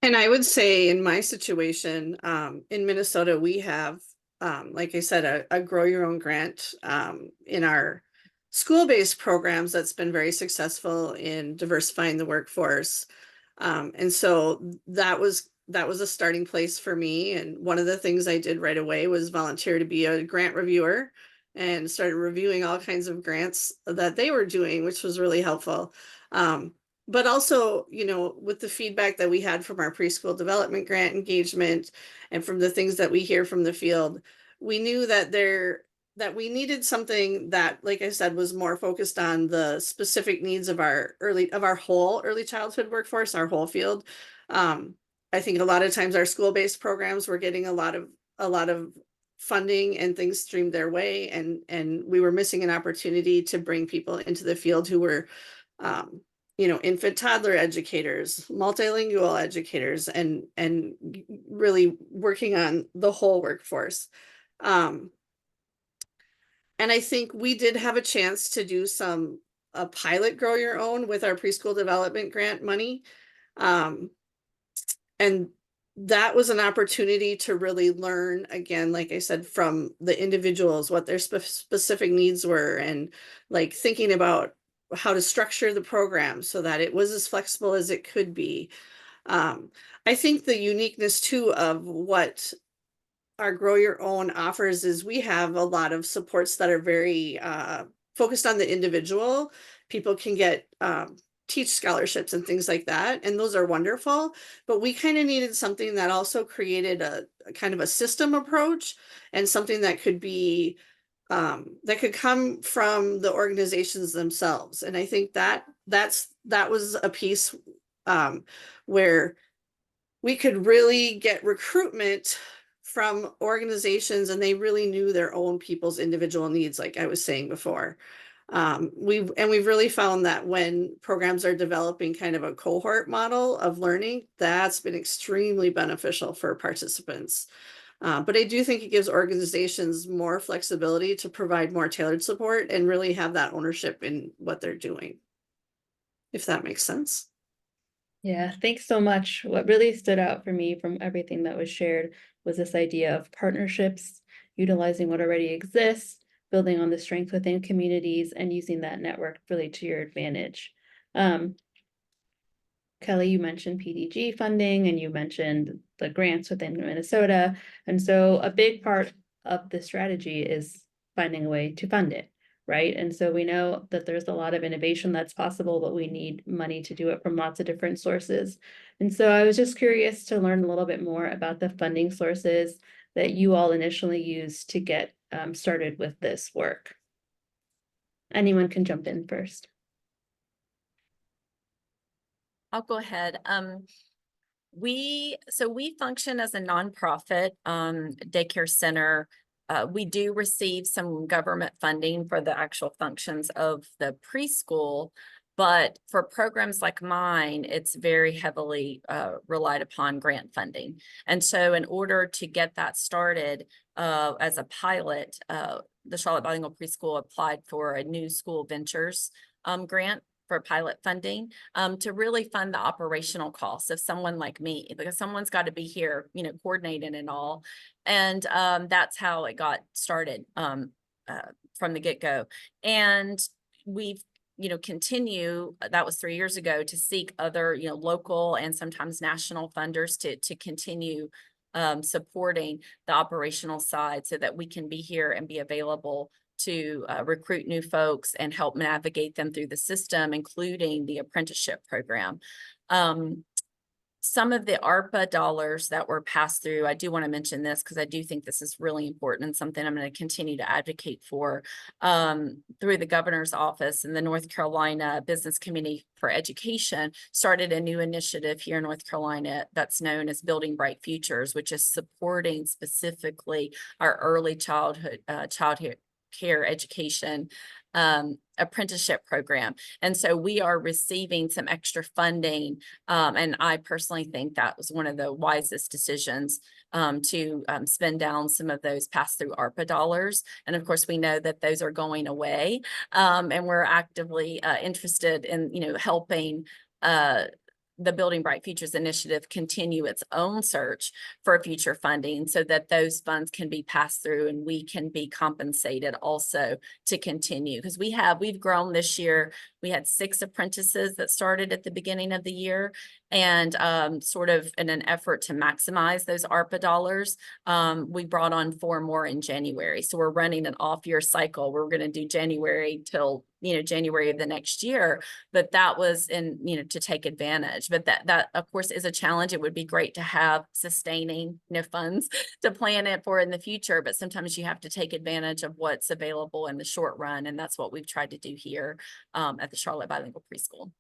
And I would say in my situation, in Minnesota, we have, like I said, a grow your own grant in our school-based programs that's been very successful in diversifying the workforce. And so that was a starting place for me. And one of the things I did right away was volunteer to be a grant reviewer and started reviewing all kinds of grants that they were doing, which was really helpful. But also, with the feedback that we had from our preschool development grant engagement and from the things that we hear from the field, we knew that we needed something that, like I said, was more focused on the specific needs of our whole early childhood workforce, our whole field. I think a lot of times our school-based programs were getting a lot of funding and things streamed their way, and we were missing an opportunity to bring people into the field who were infant toddler educators, multilingual educators, and really working on the whole workforce. And I think we did have a chance to do a pilot grow your own with our preschool development grant money. And that was an opportunity to really learn, again, like I said, from the individuals, what their specific needs were, and like thinking about how to structure the program so that it was as flexible as it could be. I think the uniqueness too of what our Grow Your Own offers is we have a lot of supports that are very focused on the individual. People can get teach scholarships and things like that, and those are wonderful, but we kind of needed something that also created a kind of a system approach, and something that could be that could come from the organizations themselves. And I think that was a piece where we could really get recruitment from organizations, and they really knew their own people's individual needs, like I was saying before. We've really found that when programs are developing kind of a cohort model of learning, that's been extremely beneficial for participants. But I do think it gives organizations more flexibility to provide more tailored support and really have that ownership in what they're doing, if that makes sense.
Yeah, thanks so much. What really stood out for me from everything that was shared was this idea of partnerships, utilizing what already exists, building on the strength within communities, and using that network really to your advantage. Kelly, you mentioned PDG funding and you mentioned the grants within Minnesota. And so a big part of the strategy is finding a way to fund it, right? And so we know that there's a lot of innovation that's possible, but we need money to do it from lots of different sources. And so I was just curious to learn a little bit more about the funding sources that you all initially used to get started with this work. Anyone can jump in first.
I'll go ahead. We function as a nonprofit daycare center. We do receive some government funding for the actual functions of the preschool, but for programs like mine, it's very heavily relied upon grant funding. And so in order to get that started as a pilot, the Charlotte Bilingual Preschool applied for a new school ventures grant for pilot funding to really fund the operational costs of someone like me, because someone's got to be here, you know, coordinating and all. And that's how it got started from the get-go. And we've, you know, continue, that was 3 years ago, to seek other, you know, local and sometimes national funders to continue supporting the operational side so that we can be here and be available to recruit new folks and help navigate them through the system, including the apprenticeship program. Some of the ARPA dollars that were passed through, I do want to mention this because I do think this is really important and something I'm going to continue to advocate for through the governor's office, and the North Carolina Business Committee for Education started a new initiative here in North Carolina that's known as Building Bright Futures, which is supporting specifically our early childhood care education apprenticeship program. And so we are receiving some extra funding. And I personally think that was one of the wisest decisions to spend down some of those pass-through ARPA dollars. And of course, we know that those are going away. And we're actively interested in, you know, helping the Building Bright Futures initiative continue its own search for future funding so that those funds can be passed through and we can be compensated also to continue. Because we've grown this year. We had 6 apprentices that started at the beginning of the year, and sort of in an effort to maximize those ARPA dollars, we brought on 4 more in January. So we're running an off-year cycle. We're going to do January till, you know, January of the next year, but that was in, you know, to take advantage. But that of course is a challenge. It would be great to have sustaining, you know, funds to plan it for in the future, but sometimes you have to take advantage of what's available in the short run. And that's what we've tried to do here at the Charlotte Bilingual Preschool.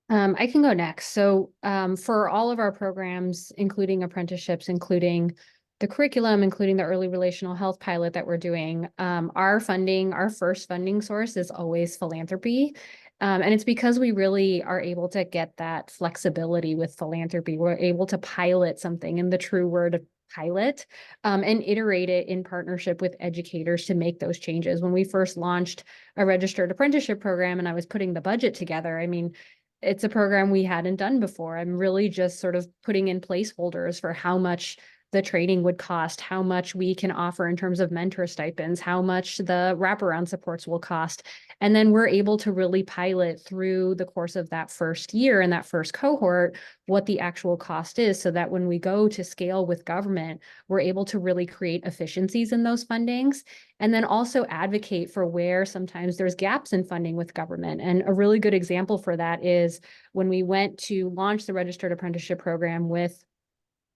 I can go next. So for all of our programs, including apprenticeships, including the curriculum, including the early relational health pilot that we're doing, our first funding source is always philanthropy. And it's because we really are able to get that flexibility with philanthropy. We're able to pilot something in the true word of pilot and iterate it in partnership with educators to make those changes. When we first launched a registered apprenticeship program and I was putting the budget together, I mean, it's a program we hadn't done before. I'm really just sort of putting in placeholders for how much the training would cost, how much we can offer in terms of mentor stipends, how much the wraparound supports will cost. And then we're able to really pilot through the course of that first year and that first cohort what the actual cost is, so that when we go to scale with government, we're able to really create efficiencies in those fundings, and then also advocate for where sometimes there's gaps in funding with government. And a really good example for that is when we went to launch the registered apprenticeship program with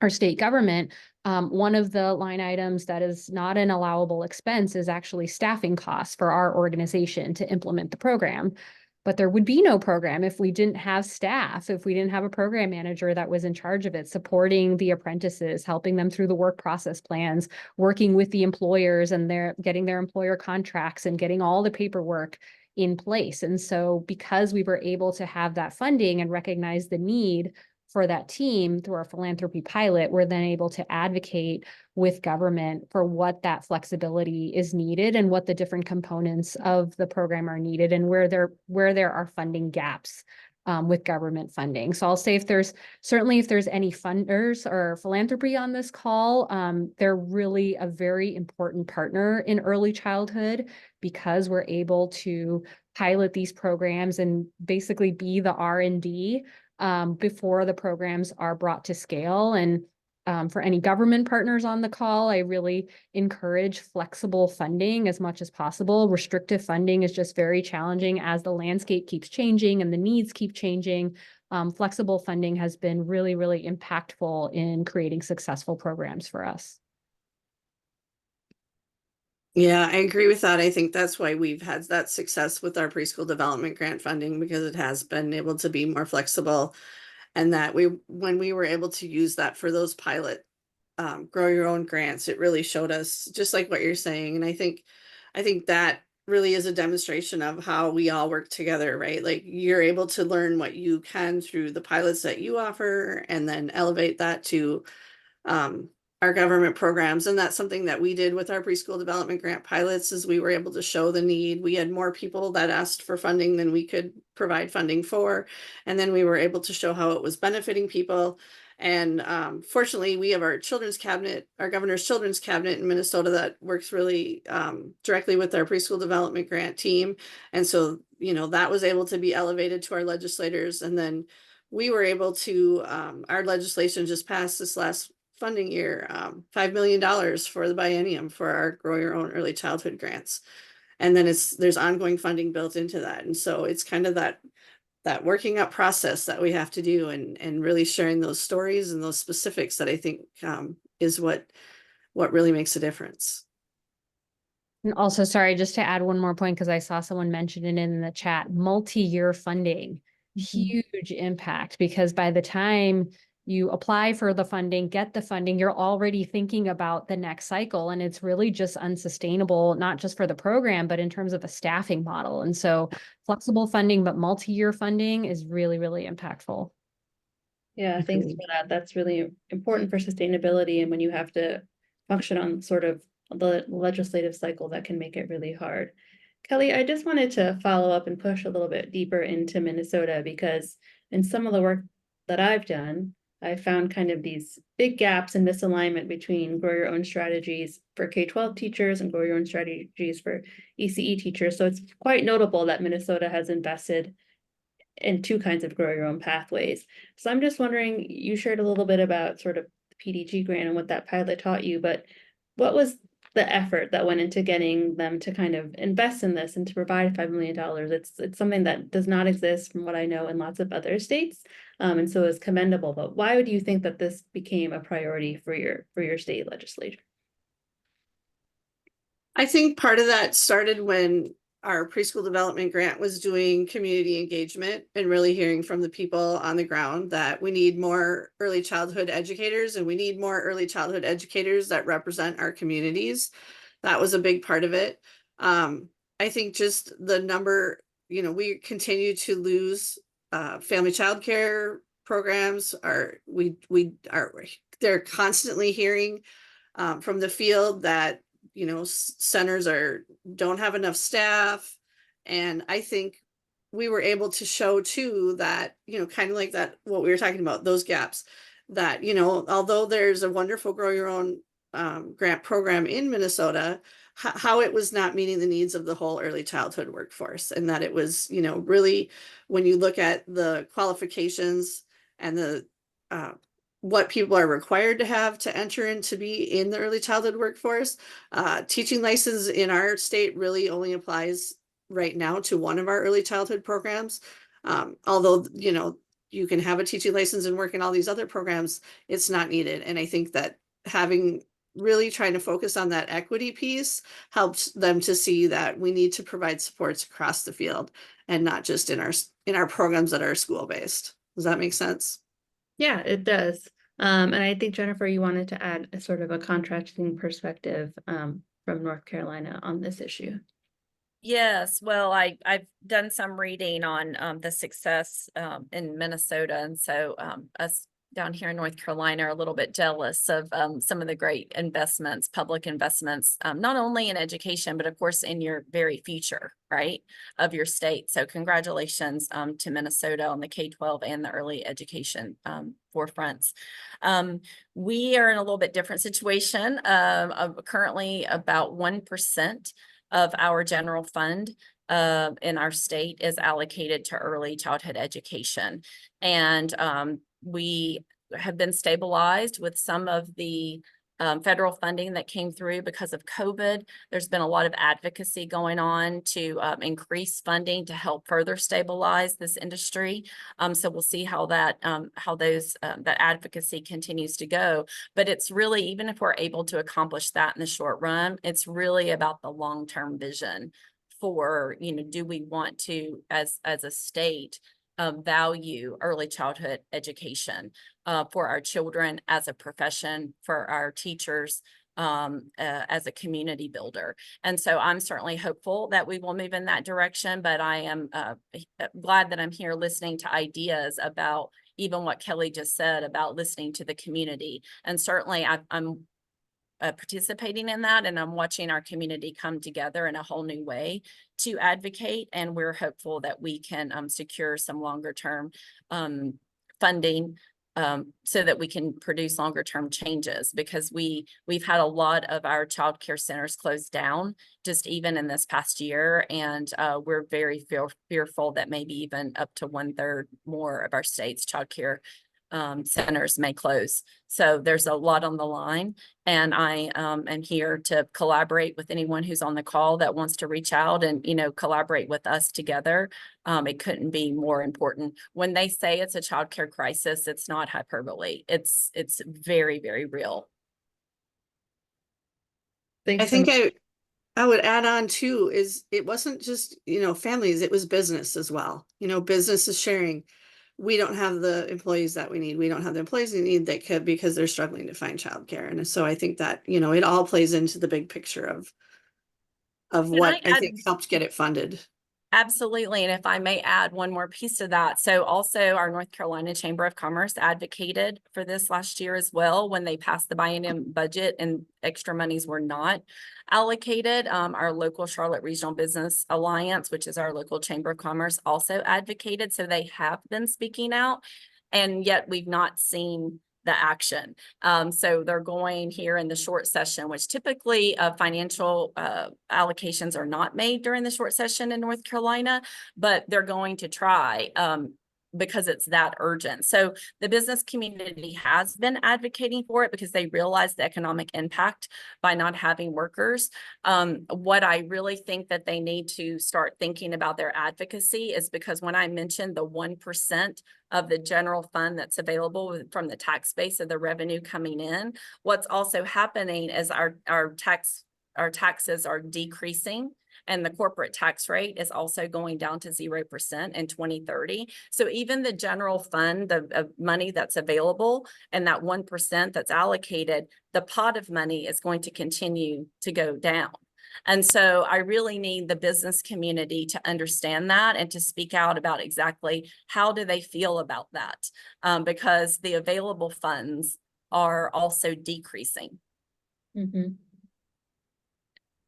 our state government, one of the line items that is not an allowable expense is actually staffing costs for our organization to implement the program. But there would be no program if we didn't have staff, if we didn't have a program manager that was in charge of it, supporting the apprentices, helping them through the work process plans, working with the employers and getting their employer contracts and getting all the paperwork in place. And so because we were able to have that funding and recognize the need for that team through our philanthropy pilot, we're then able to advocate with government for what that flexibility is needed and what the different components of the program are needed and where there are funding gaps with government funding. So I'll say if there's any funders or philanthropy on this call, they're really a very important partner in early childhood because we're able to pilot these programs and basically be the R&D before the programs are brought to scale. And For any government partners on the call, I really encourage flexible funding as much as possible. Restrictive funding is just very challenging as the landscape keeps changing and the needs keep changing. Flexible funding has been really, really impactful in creating successful programs for us.
Yeah, I agree with that. I think that's why we've had that success with our preschool development grant funding, because it has been able to be more flexible. And that when we were able to use that for those pilot grow your own grants, it really showed us just like what you're saying. And I think that really is a demonstration of how we all work together, right? Like you're able to learn what you can through the pilots that you offer and then elevate that to our government programs. And that's something that we did with our preschool development grant pilots, is we were able to show the need. We had more people that asked for funding than we could provide funding for. And then we were able to show how it was benefiting people. And fortunately, we have our children's cabinet, our governor's children's cabinet in Minnesota that works really directly with our preschool development grant team. And so, you know, that was able to be elevated to our legislators. And then we were able to, our legislation just passed this last funding year, $5 million for the biennium for our Grow Your Own Early Childhood grants. And then there's ongoing funding built into that. And so it's kind of that working up process that we have to do, and really sharing those stories and those specifics that I think is what really makes a difference.
And also, sorry, just to add one more point, because I saw someone mention it in the chat, multi-year funding, huge impact, because by the time you apply for the funding, get the funding, you're already thinking about the next cycle. And it's really just unsustainable, not just for the program, but in terms of a staffing model. And so flexible funding, but multi-year funding is really, really impactful.
Yeah, thanks for that. That's really important for sustainability. And when you have to function on sort of the legislative cycle, that can make it really hard. Kelly, I just wanted to follow up and push a little bit deeper into Minnesota, because in some of the work that I've done, I found kind of these big gaps and misalignment between grow your own strategies for K-12 teachers and grow your own strategies for ECE teachers. So it's quite notable that Minnesota has invested in two kinds of grow your own pathways. So I'm just wondering, you shared a little bit about sort of the PDG grant and what that pilot taught you, but what was the effort that went into getting them to kind of invest in this and to provide $5 million? It's something that does not exist, from what I know, in lots of other states, and so is commendable. But why would you think that this became a priority for your state legislature?
I think part of that started when our preschool development grant was doing community engagement and really hearing from the people on the ground that we need more early childhood educators, and we need more early childhood educators that represent our communities. That was a big part of it. I think just the number, you know, we continue to lose family child care programs. They're constantly hearing from the field that, you know, centers don't have enough staff. And I think we were able to show too that, you know, kind of like that, what we were talking about, those gaps, that, you know, although there's a wonderful grow your own grant program in Minnesota, how it was not meeting the needs of the whole early childhood workforce. And that it was, you know, really, when you look at the qualifications and the what people are required to have to enter and to be in the early childhood workforce. Teaching license in our state really only applies right now to one of our early childhood programs. Although, you know, you can have a teaching license and work in all these other programs, it's not needed. And I think that really trying to focus on that equity piece helps them to see that we need to provide supports across the field and not just in our programs that are school based. Does that make sense?
Yeah, it does. And I think, Jennifer, you wanted to add a sort of a contrasting perspective from North Carolina on this issue.
Yes, well, I've done some reading on the success in Minnesota, and so us down here in North Carolina are a little bit jealous of some of the great investments, public investments, not only in education, but of course in your very future, right, of your state. So congratulations to Minnesota on the K-12 and the early education forefronts. We are in a little bit different situation. Currently about 1% of our general fund in our state is allocated to early childhood education. And we have been stabilized with some of the federal funding that came through because of COVID. There's been a lot of advocacy going on to increase funding to help further stabilize this industry. So we'll see how that that advocacy continues to go. But it's really, even if we're able to accomplish that in the short run, it's really about the long-term vision for, do we want to, as a state, value early childhood education for our children as a profession, for our teachers, as a community builder. And so I'm certainly hopeful that we will move in that direction, but I am glad that I'm here listening to ideas about even what Kelly just said about listening to the community. And certainly I'm participating in that, and I'm watching our community come together in a whole new way to advocate. And we're hopeful that we can secure some longer term funding so that we can produce longer term changes, because we've had a lot of our child care centers closed down just even in this past year. And we're very fearful that maybe even up to 1/3 more of our state's child care centers may close. So there's a lot on the line, and I am here to collaborate with anyone who's on the call that wants to reach out and, collaborate with us together. It couldn't be more important. When they say it's a childcare crisis, it's not hyperbole. It's very, very real.
I think I would add on too, is it wasn't just, families, it was business as well. Business is sharing. We don't have the employees that we need. We don't have the employees we need that could, because they're struggling to find childcare. And so I think that, it all plays into the big picture of what I think helped get it funded.
Absolutely. And if I may add one more piece to that. So also our North Carolina Chamber of Commerce advocated for this last year as well, when they passed the biennium budget and extra monies were not allocated. Our local Charlotte Regional Business Alliance, which is our local Chamber of Commerce, also advocated. So they have been speaking out, and yet we've not seen the action. So they're going here in the short session, which typically financial allocations are not made during the short session in North Carolina, but they're going to try because it's that urgent. So the business community has been advocating for it because they realize the economic impact by not having workers. What I really think that they need to start thinking about their advocacy is because when I mentioned the 1% of the general fund that's available from the tax base of the revenue coming in, what's also happening is our taxes are decreasing, and the corporate tax rate is also going down to 0% in 2030. So even the general fund of money that's available and that 1% that's allocated, the pot of money is going to continue to go down. And so I really need the business community to understand that and to speak out about exactly how do they feel about that, because the available funds are also decreasing.
Mm-hmm.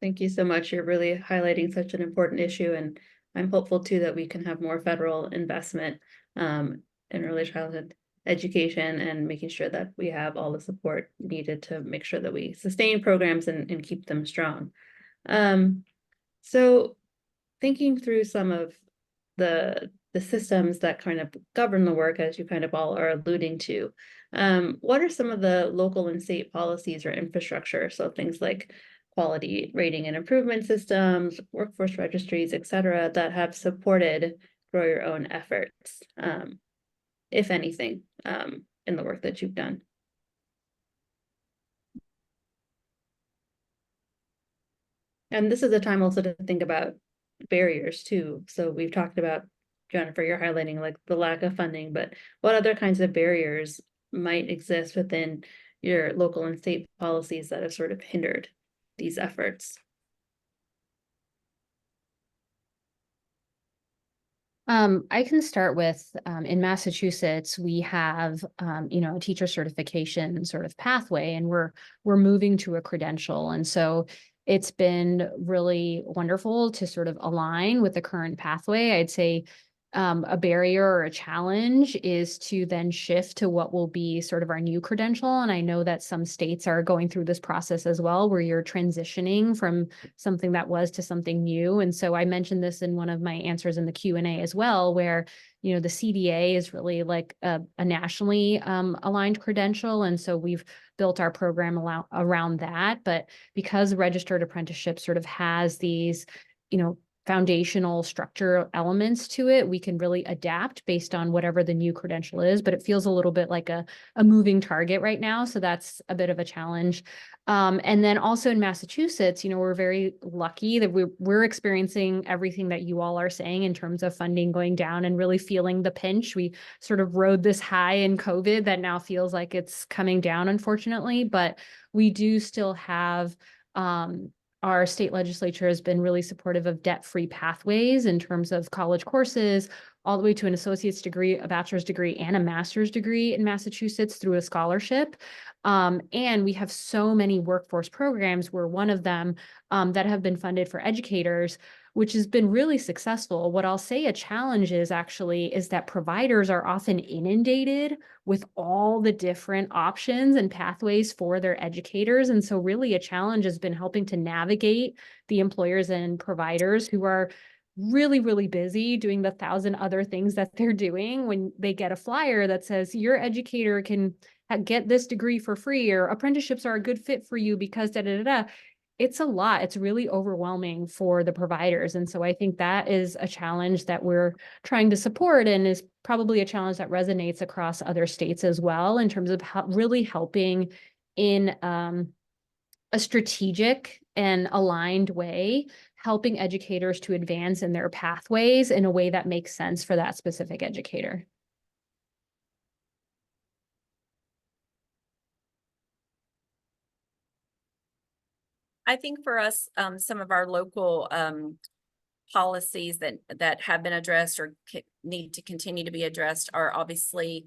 Thank you so much. You're really highlighting such an important issue, and I'm hopeful too that we can have more federal investment in early childhood education and making sure that we have all the support needed to make sure that we sustain programs and keep them strong. So thinking through some of the systems that kind of govern the work, as you kind of all are alluding to, what are some of the local and state policies or infrastructure? So things like quality rating and improvement systems, workforce registries, et cetera, that have supported Grow Your Own efforts, if anything, in the work that you've done. And this is a time also to think about barriers too. So we've talked about, Jennifer, you're highlighting like the lack of funding, but what other kinds of barriers might exist within your local and state policies that have sort of hindered these efforts?
I can start with, in Massachusetts, we have, a teacher certification sort of pathway, and we're moving to a credential. And so it's been really wonderful to sort of align with the current pathway. I'd say a barrier or a challenge is to then shift to what will be sort of our new credential. And I know that some states are going through this process as well, where you're transitioning from something that was to something new. And so I mentioned this in one of my answers in the Q&A as well, where, you know, the CDA is really like a nationally aligned credential. And so we've built our program around that. But because registered apprenticeship sort of has these, you know, foundational structure elements to it, we can really adapt based on whatever the new credential is, but it feels a little bit like a moving target right now. So that's a bit of a challenge. And then also in Massachusetts, you know, we're very lucky that we're experiencing everything that you all are saying in terms of funding going down and really feeling the pinch. We sort of rode this high in COVID that now feels like it's coming down, unfortunately, but we do still have, our state legislature has been really supportive of debt-free pathways in terms of college courses, all the way to an associate's degree, a bachelor's degree, and a master's degree in Massachusetts through a scholarship. And we have so many workforce programs. We're one of them that have been funded for educators, which has been really successful. What I'll say a challenge is that providers are often inundated with all the different options and pathways for their educators. And so really a challenge has been helping to navigate the employers and providers who are really, really busy doing the 1,000 other things that they're doing when they get a flyer that says your educator can get this degree for free, or apprenticeships are a good fit for you because da da da da. It's a lot. It's really overwhelming for the providers. And so I think that is a challenge that we're trying to support, and is probably a challenge that resonates across other states as well, in terms of really helping in a strategic and aligned way, helping educators to advance in their pathways in a way that makes sense for that specific educator.
I think for us, some of our local policies that have been addressed or need to continue to be addressed are obviously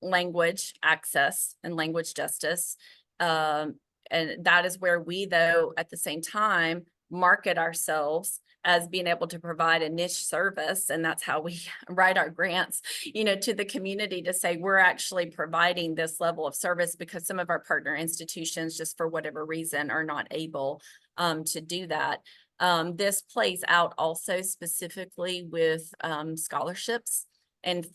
language access and language justice. And that is where we, though, at the same time, market ourselves as being able to provide a niche service. And that's how we write our grants, you know, to the community, to say we're actually providing this level of service, because some of our partner institutions, just for whatever reason, are not able to do that. This plays out also specifically with scholarships and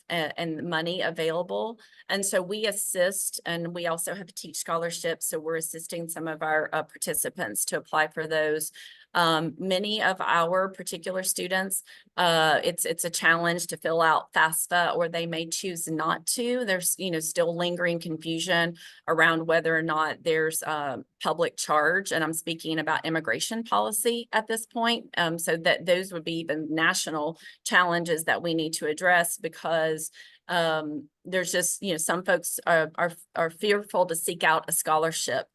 money available. And so we assist, and we also have Teach scholarships. So we're assisting some of our participants to apply for those. Many of our particular students, it's a challenge to fill out FAFSA, or they may choose not to. There's, you know, still lingering confusion around whether or not there's public charge, and I'm speaking about immigration policy at this point. So that those would be even national challenges that we need to address, because there's just, you know, some folks are fearful to seek out a scholarship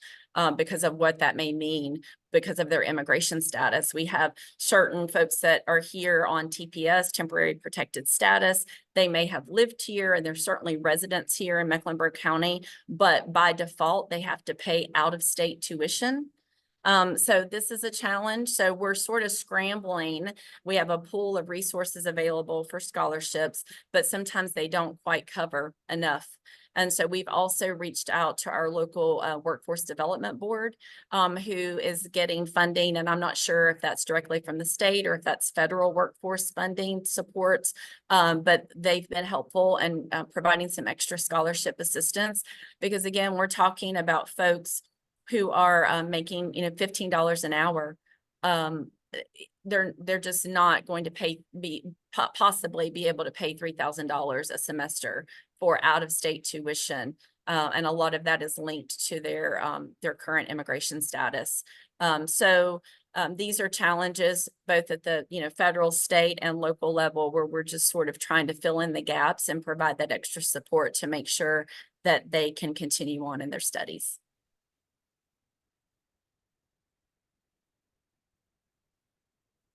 because of what that may mean because of their immigration status. We have certain folks that are here on TPS, temporary protected status. They may have lived here, and there's certainly residents here in Mecklenburg County, but by default, they have to pay out-of-state tuition. So this is a challenge. So we're sort of scrambling. We have a pool of resources available for scholarships, but sometimes they don't quite cover enough. And so we've also reached out to our local workforce development board, who is getting funding. And I'm not sure if that's directly from the state or if that's federal workforce funding supports, but they've been helpful in providing some extra scholarship assistance, because again, we're talking about folks who are making, you know, $15 an hour. They're just not going to possibly be able to pay $3,000 a semester for out-of-state tuition, and a lot of that is linked to their current immigration status. So these are challenges both at the, you know, federal, state, and local level, where we're just sort of trying to fill in the gaps and provide that extra support to make sure that they can continue on in their studies.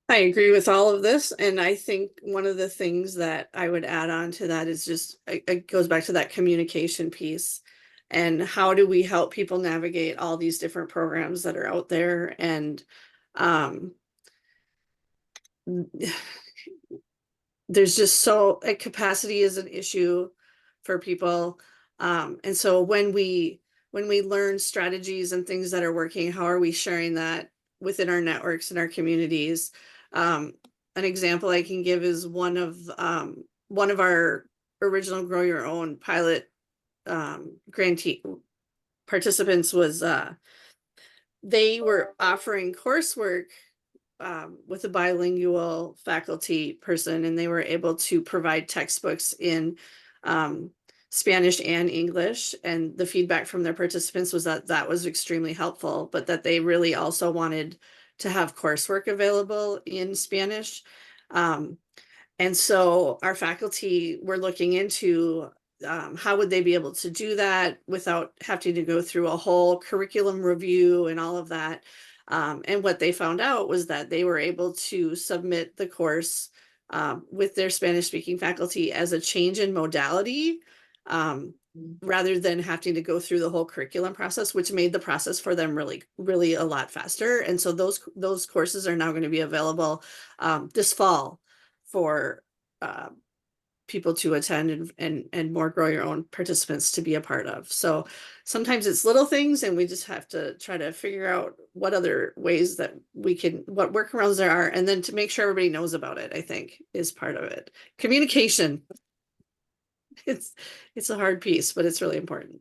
I agree with all of this. And I think one of the things that I would add on to that is just, it goes back to that communication piece. And how do we help people navigate all these different programs that are out there? And there's just so capacity is an issue for people. And so when we learn strategies and things that are working, how are we sharing that within our networks and our communities? An example I can give is one of our original Grow Your Own pilot grantee participants was they were offering coursework with a bilingual faculty person, and they were able to provide textbooks in Spanish and English. And the feedback from their participants was that that was extremely helpful, but that they really also wanted to have coursework available in Spanish. And so our faculty were looking into how would they be able to do that without having to go through a whole curriculum review and all of that. And what they found out was that they were able to submit the course with their Spanish speaking faculty as a change in modality, rather than having to go through the whole curriculum process, which made the process for them really, really a lot faster. And so those courses are now going to be available this fall for people to attend and more Grow Your Own participants to be a part of. So sometimes it's little things, and we just have to try to figure out what other ways that we can, what workarounds there are, and then to make sure everybody knows about it, I think, is part of it. Communication. It's a hard piece, but it's really important.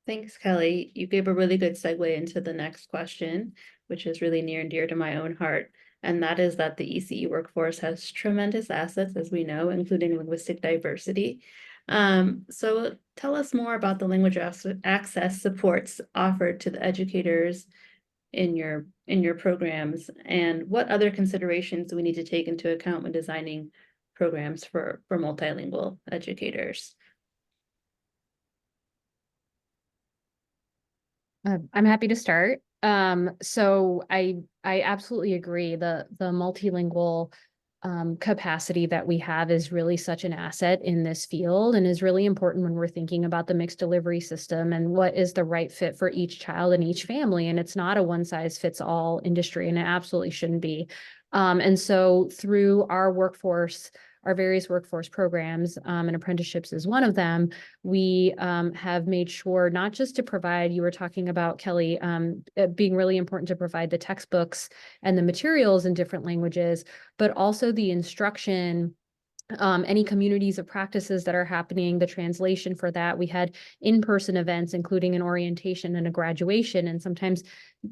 Thanks, Kelly. You gave a really good segue into the next question, which is really near and dear to my own heart. And that is that the ECE workforce has tremendous assets, as we know, including linguistic diversity. So tell us more about the language access supports offered to the educators in your programs, and what other considerations do we need to take into account when designing programs for multilingual educators?
I'm happy to start. So I absolutely agree. The multilingual capacity that we have is really such an asset in this field, and is really important when we're thinking about the mixed delivery system and what is the right fit for each child and each family. And it's not a one size fits all industry, and it absolutely shouldn't be. And so through our various workforce programs, and apprenticeships is one of them, we have made sure not just to provide, you were talking about, Kelly, being really important to provide the textbooks and the materials in different languages, but also the instruction, any communities of practices that are happening, the translation for that. We had in-person events, including an orientation and a graduation. And sometimes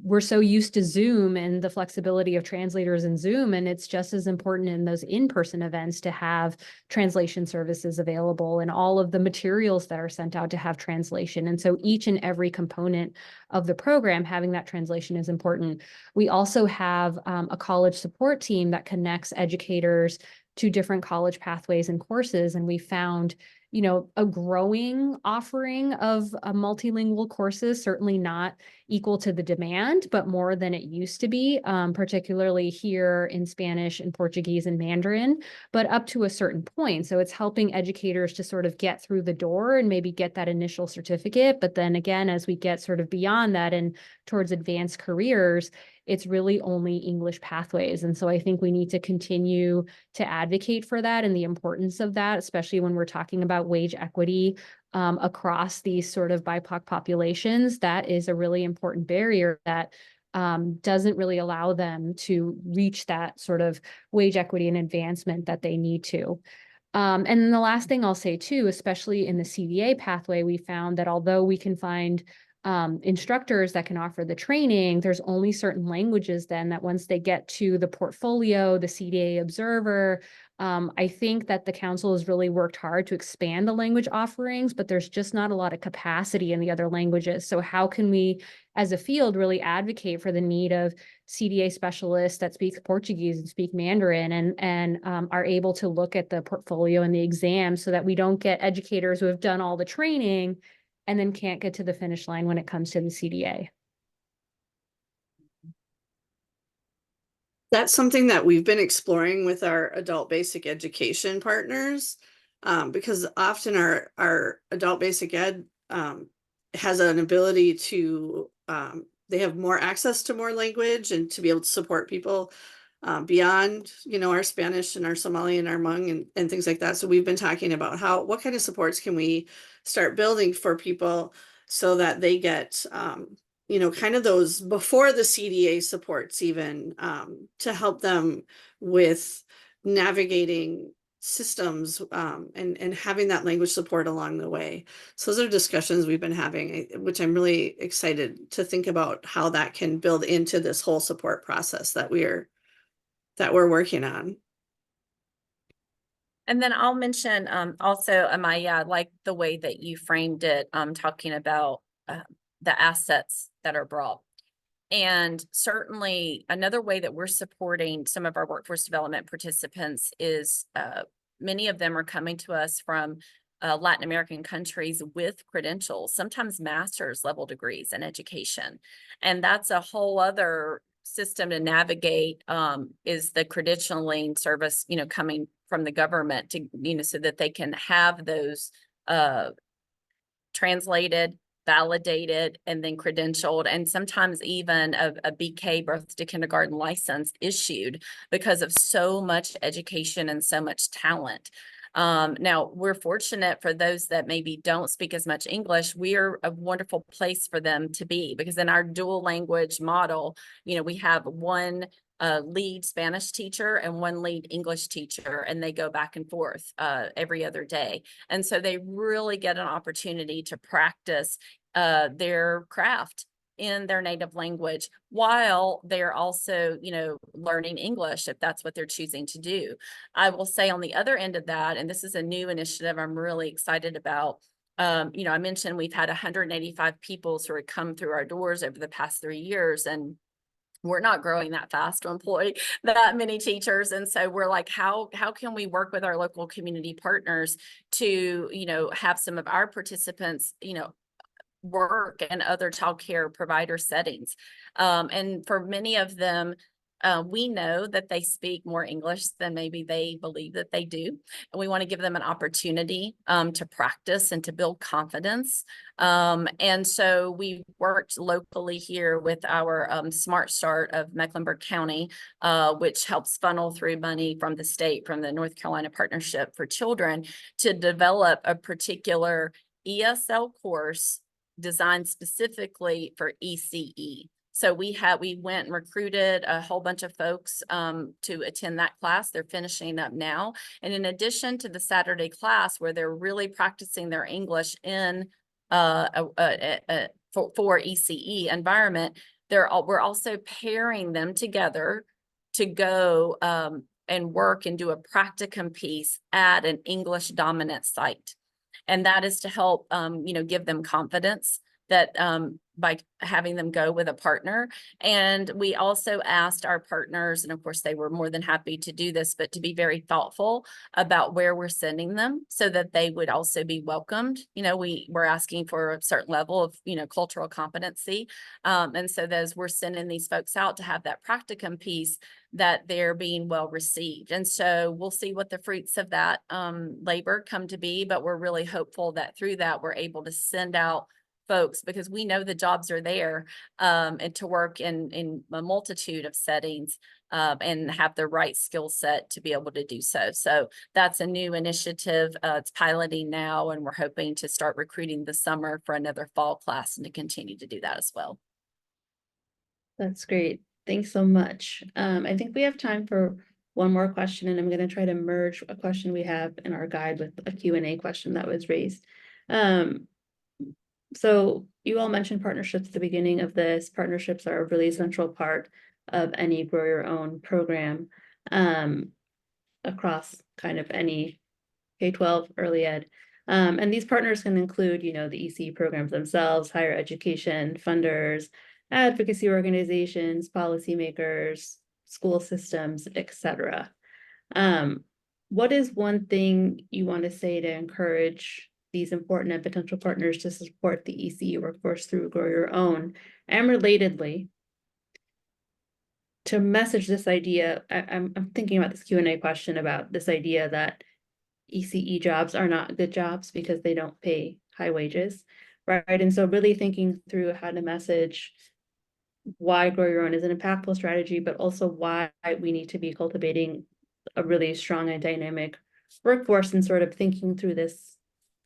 we're so used to Zoom and the flexibility of translators in Zoom, and it's just as important in those in-person events to have translation services available and all of the materials that are sent out to have translation. And so each and every component of the program, having that translation is important. We also have a college support team that connects educators to different college pathways and courses. And we found, a growing offering of multilingual courses, certainly not equal to the demand, but more than it used to be, particularly here in Spanish and Portuguese and Mandarin, but up to a certain point. So it's helping educators to sort of get through the door and maybe get that initial certificate. But then again, as we get sort of beyond that and towards advanced careers, it's really only English pathways. And so I think we need to continue to advocate for that and the importance of that, especially when we're talking about wage equity across these sort of BIPOC populations. That is a really important barrier that doesn't really allow them to reach that sort of wage equity and advancement that they need to. And then the last thing I'll say too, especially in the CDA pathway, we found that although we can find instructors that can offer the training, there's only certain languages then that once they get to the portfolio, the CDA observer, I think that the council has really worked hard to expand the language offerings, but there's just not a lot of capacity in the other languages. So how can we, as a field, really advocate for the need of CDA specialists that speak Portuguese and speak Mandarin and are able to look at the portfolio and the exam so that we don't get educators who have done all the training and then can't get to the finish line when it comes to the CDA.
That's something that we've been exploring with our adult basic education partners, because often our adult basic ed has an ability to, they have more access to more language and to be able to support people beyond, our Spanish and our Somali and our Hmong and things like that. So we've been talking about what kind of supports can we start building for people so that they get, kind of those before the CDA supports even, to help them with navigating systems, and having that language support along the way. So those are discussions we've been having, which I'm really excited to think about how that can build into this whole support process that we're working on.
And then I'll mention also, Amaya, I like the way that you framed it, talking about the assets that are brought. And certainly another way that we're supporting some of our workforce development participants is many of them are coming to us from Latin American countries with credentials, sometimes master's level degrees in education. And that's a whole other system to navigate, is the credentialing service, coming from the government to, so that they can have those translated, validated, and then credentialed, and sometimes even a BK, birth to kindergarten license, issued because of so much education and so much talent. Now, we're fortunate for those that maybe don't speak as much English. We're a wonderful place for them to be, because in our dual language model, we have one lead Spanish teacher and one lead English teacher, and they go back and forth every other day. And so they really get an opportunity to practice their craft in their native language while they're also, learning English, if that's what they're choosing to do. I will say on the other end of that, and this is a new initiative I'm really excited about. I mentioned we've had 185 people who have come through our doors over the past 3 years, and we're not growing that fast to employ that many teachers. And so we're like, how can we work with our local community partners to, have some of our participants, work in other childcare provider settings. And for many of them, we know that they speak more English than maybe they believe that they do. And we want to give them an opportunity to practice and to build confidence. And so we worked locally here with our Smart Start of Mecklenburg County, which helps funnel through money from the state, from the North Carolina Partnership for Children, to develop a particular ESL course designed specifically for ECE. So we went and recruited a whole bunch of folks to attend that class. They're finishing up now. And in addition to the Saturday class where they're really practicing their English in for ECE environment, we're also pairing them together to go and work and do a practicum piece at an English dominant site. And that is to help, give them confidence that by having them go with a partner. And we also asked our partners, and of course they were more than happy to do this, but to be very thoughtful about where we're sending them so that they would also be welcomed. We're asking for a certain level of, cultural competency. And so as we're sending these folks out to have that practicum piece, that they're being well received. And so we'll see what the fruits of that labor come to be, but we're really hopeful that through that, we're able to send out folks, because we know the jobs are there, and to work in a multitude of settings and have the right skill set to be able to do so. So that's a new initiative. It's piloting now, and we're hoping to start recruiting this summer for another fall class and to continue to do that as well.
That's great. Thanks so much. I think we have time for one more question, and I'm going to try to merge a question we have in our guide with a Q&A question that was raised. So you all mentioned partnerships at the beginning of this. Partnerships are a really central part of any Grow Your Own program across kind of any K-12 early ed. And these partners can include, the ECE programs themselves, higher education, funders, advocacy organizations, policymakers, school systems, etc. What is one thing you want to say to encourage these important and potential partners to support the ECE workforce through Grow Your Own? And relatedly, to message this idea, I'm thinking about this Q&A question about this idea that ECE jobs are not good jobs because they don't pay high wages, right? And so really thinking through how to message why Grow Your Own is an impactful strategy, but also why we need to be cultivating a really strong and dynamic workforce and sort of thinking through this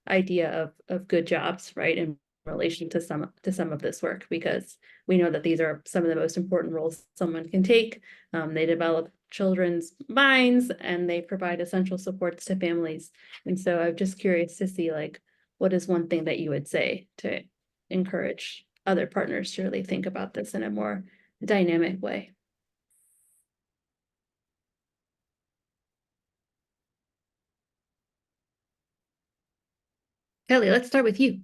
idea of good jobs, right, in relation to some of this work, because we know that these are some of the most important roles someone can take. They develop children's minds and they provide essential supports to families. And so I'm just curious to see, like, what is one thing that you would say to encourage other partners to really think about this in a more dynamic way? Kelly, let's start with you.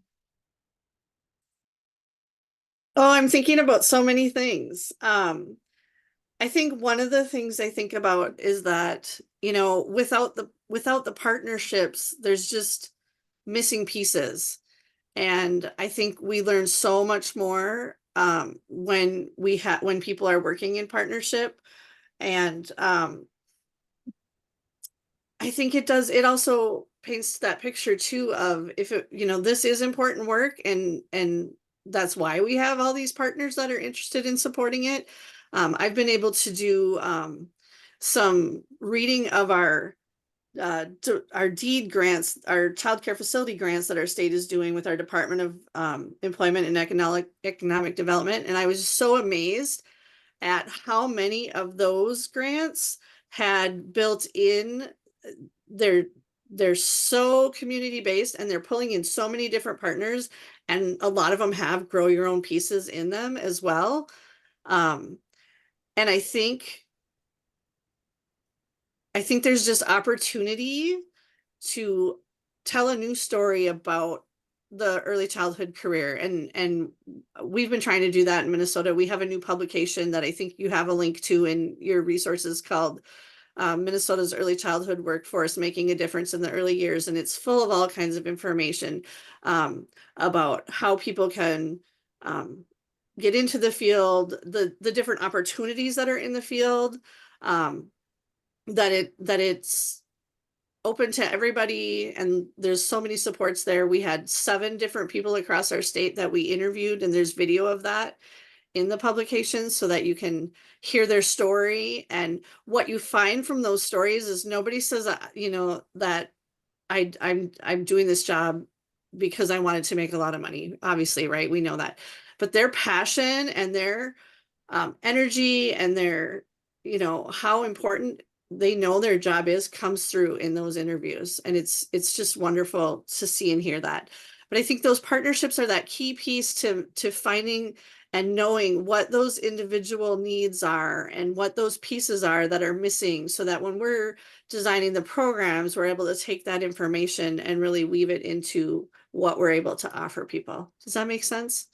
Oh, I'm thinking about so many things. I think one of the things I think about is that, you know, without the partnerships, there's just missing pieces. And I think we learn so much more when people are working in partnership. And I think it also paints that picture too of if it, you know, this is important work, and that's why we have all these partners that are interested in supporting it. I've been able to do some reading of our deed grants, our childcare facility grants that our state is doing with our Department of Employment and Economic Development, and I was so amazed at how many of those grants had built in they're so community based, and they're pulling in so many different partners, and a lot of them have grow your own pieces in them as well. And I think there's just opportunity to tell a new story about the early childhood career, and we've been trying to do that in Minnesota. We have a new publication that I think you have a link to in your resources called Minnesota's Early Childhood Workforce, Making a Difference in the Early Years, and it's full of all kinds of information about how people can get into the field, the different opportunities that are in the field, that it's open to everybody, and there's so many supports there. We had 7 different people across our state that we interviewed, and there's video of that in the publication so that you can hear their story. And what you find from those stories is nobody says, you know, that I'm doing this job because I wanted to make a lot of money, obviously, right? We know that, but their passion and their energy and their, you know, how important they know their job is comes through in those interviews. And it's just wonderful to see and hear that. But I think those partnerships are that key piece to finding and knowing what those individual needs are and what those pieces are that are missing, so that when we're designing the programs, we're able to take that information and really weave it into what we're able to offer people. Does that make sense?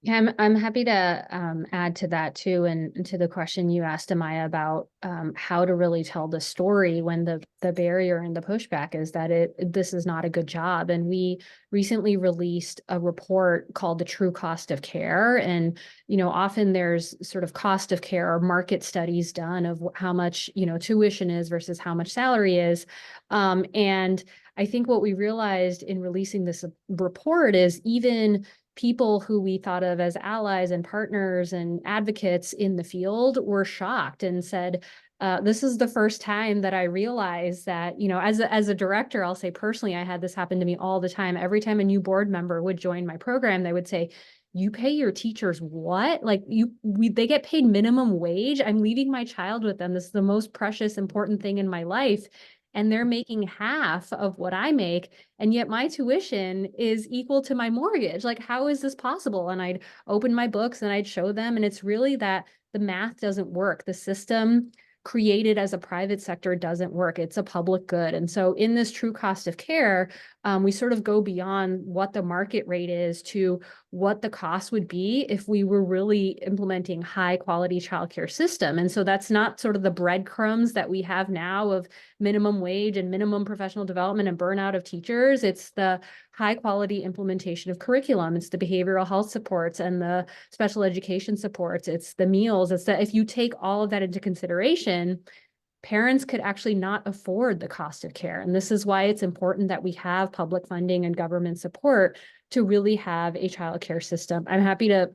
Yeah, I'm happy to add to that too, and to the question you asked, Amaya, about how to really tell the story when the barrier and the pushback is that this is not a good job. And we recently released a report called The True Cost of Care. And, you know, often there's sort of cost of care or market studies done of how much, you know, tuition is versus how much salary is. And I think what we realized in releasing this report is even people who we thought of as allies and partners and advocates in the field were shocked and said, this is the first time that I realized that, you know, as a director, I'll say personally, I had this happen to me all the time. Every time a new board member would join my program, they would say, you pay your teachers what? Like they get paid minimum wage. I'm leaving my child with them. This is the most precious, important thing in my life. And they're making half of what I make. And yet my tuition is equal to my mortgage. Like, how is this possible? And I'd open my books and I'd show them. And it's really that the math doesn't work. The system created as a private sector doesn't work. It's a public good. And so in this true cost of care, we sort of go beyond what the market rate is to what the cost would be if we were really implementing high quality childcare system. And so that's not sort of the breadcrumbs that we have now of minimum wage and minimum professional development and burnout of teachers. It's the high quality implementation of curriculum. It's the behavioral health supports and the special education supports. It's the meals. It's that if you take all of that into consideration, parents could actually not afford the cost of care. And this is why it's important that we have public funding and government support to really have a child care system. I'm happy to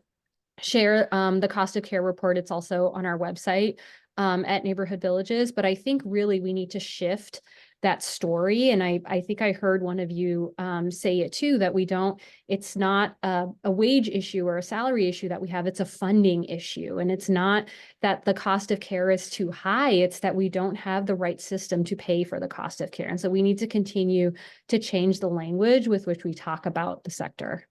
share the cost of care report. It's also on our website at Neighborhood Villages. But I think really we need to shift that story. And I think I heard one of you say it too, that it's not a wage issue or a salary issue that we have, it's a funding issue. And it's not that the cost of care is too high, it's that we don't have the right system to pay for the cost of care. And so we need to continue to change the language with which we talk about the sector.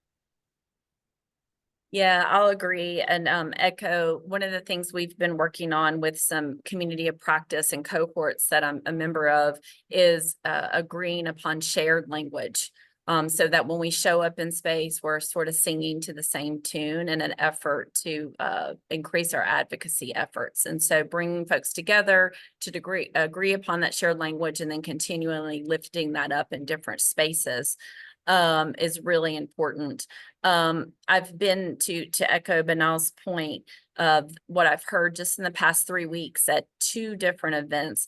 Yeah, I'll agree and echo one of the things we've been working on with some community of practice and cohorts that I'm a member of is agreeing upon shared language. So that when we show up in space, we're sort of singing to the same tune in an effort to increase our advocacy efforts. And so bringing folks together to agree upon that shared language and then continually lifting that up in different spaces is really important. I've been to echo Banal's point of what I've heard just in the past 3 weeks at 2 different events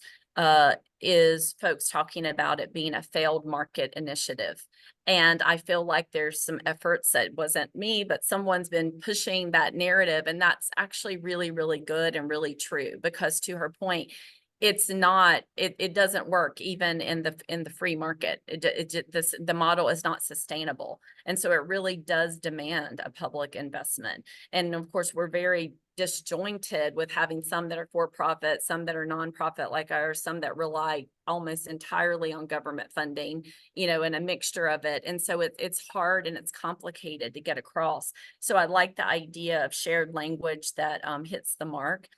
is folks talking about it being a failed market initiative. And I feel like there's some efforts that wasn't me, but someone's been pushing that narrative. And that's actually really, really good and really true, because to her point, it's not, it doesn't work even in the free market. The model is not sustainable. And so it really does demand a public investment. And of course, we're very disjointed with having some that are for profit, some that are nonprofit like ours, some that rely almost entirely on government funding, and a mixture of it. And so it's hard and it's complicated to get across. So I like the idea of shared language that hits the mark,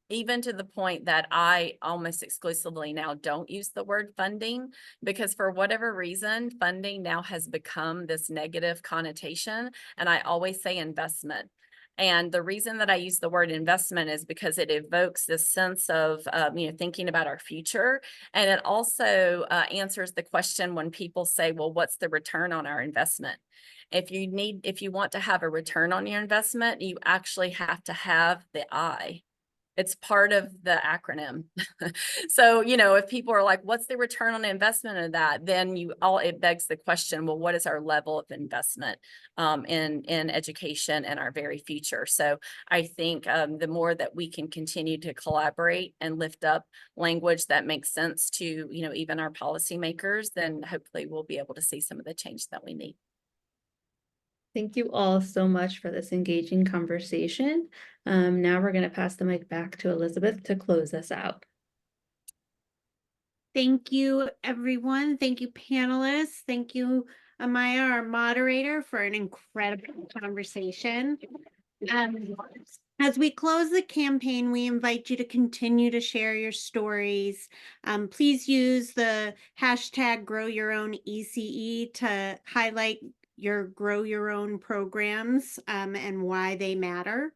even to the point that I almost exclusively now don't use the word funding, because for whatever reason, funding now has become this negative connotation. And I always say investment. And the reason that I use the word investment is because it evokes this sense of, thinking about our future. And it also answers the question when people say, well, what's the return on our investment? If you want to have a return on your investment, you actually have to have the I. It's part of the acronym. So, if people are like, what's the return on investment of that? Then it begs the question, well, what is our level of investment in education and our very future? So I think the more that we can continue to collaborate and lift up language that makes sense to, even our policymakers, then hopefully we'll be able to see some of the change that we need.
Thank you all so much for this engaging conversation. Now we're going to pass the mic back to Elizabeth to close us out.
Thank you, everyone. Thank you, panelists. Thank you, Amaya, our moderator, for an incredible conversation. As we close the campaign, we invite you to continue to share your stories. Please use the hashtag #GrowYourOwnECE to highlight your Grow Your Own programs and why they matter.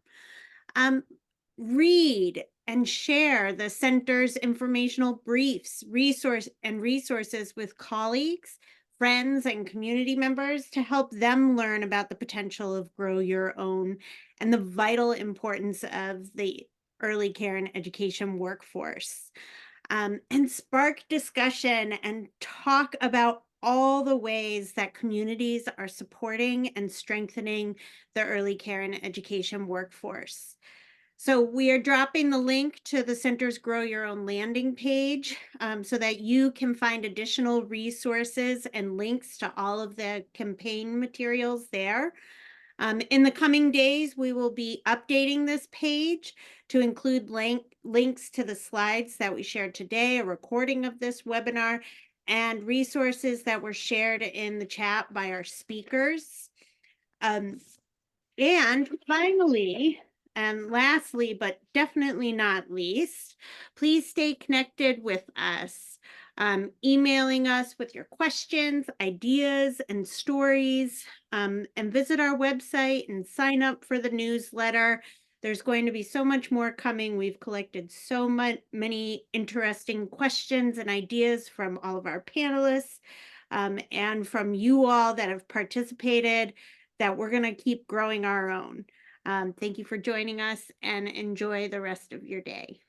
Read and share the center's informational briefs, resources with colleagues, friends, and community members to help them learn about the potential of Grow Your Own and the vital importance of the early care and education workforce. And spark discussion and talk about all the ways that communities are supporting and strengthening the early care and education workforce. So we are dropping the link to the center's Grow Your Own landing page so that you can find additional resources and links to all of the campaign materials there. In the coming days, we will be updating this page to include links to the slides that we shared today, a recording of this webinar, and resources that were shared in the chat by our speakers. And finally, and lastly, but definitely not least, please stay connected with us, emailing us with your questions, ideas, and stories, and visit our website and sign up for the newsletter. There's going to be so much more coming. We've collected so many interesting questions and ideas from all of our panelists and from you all that have participated, that we're going to keep growing our own. Thank you for joining us and enjoy the rest of your day.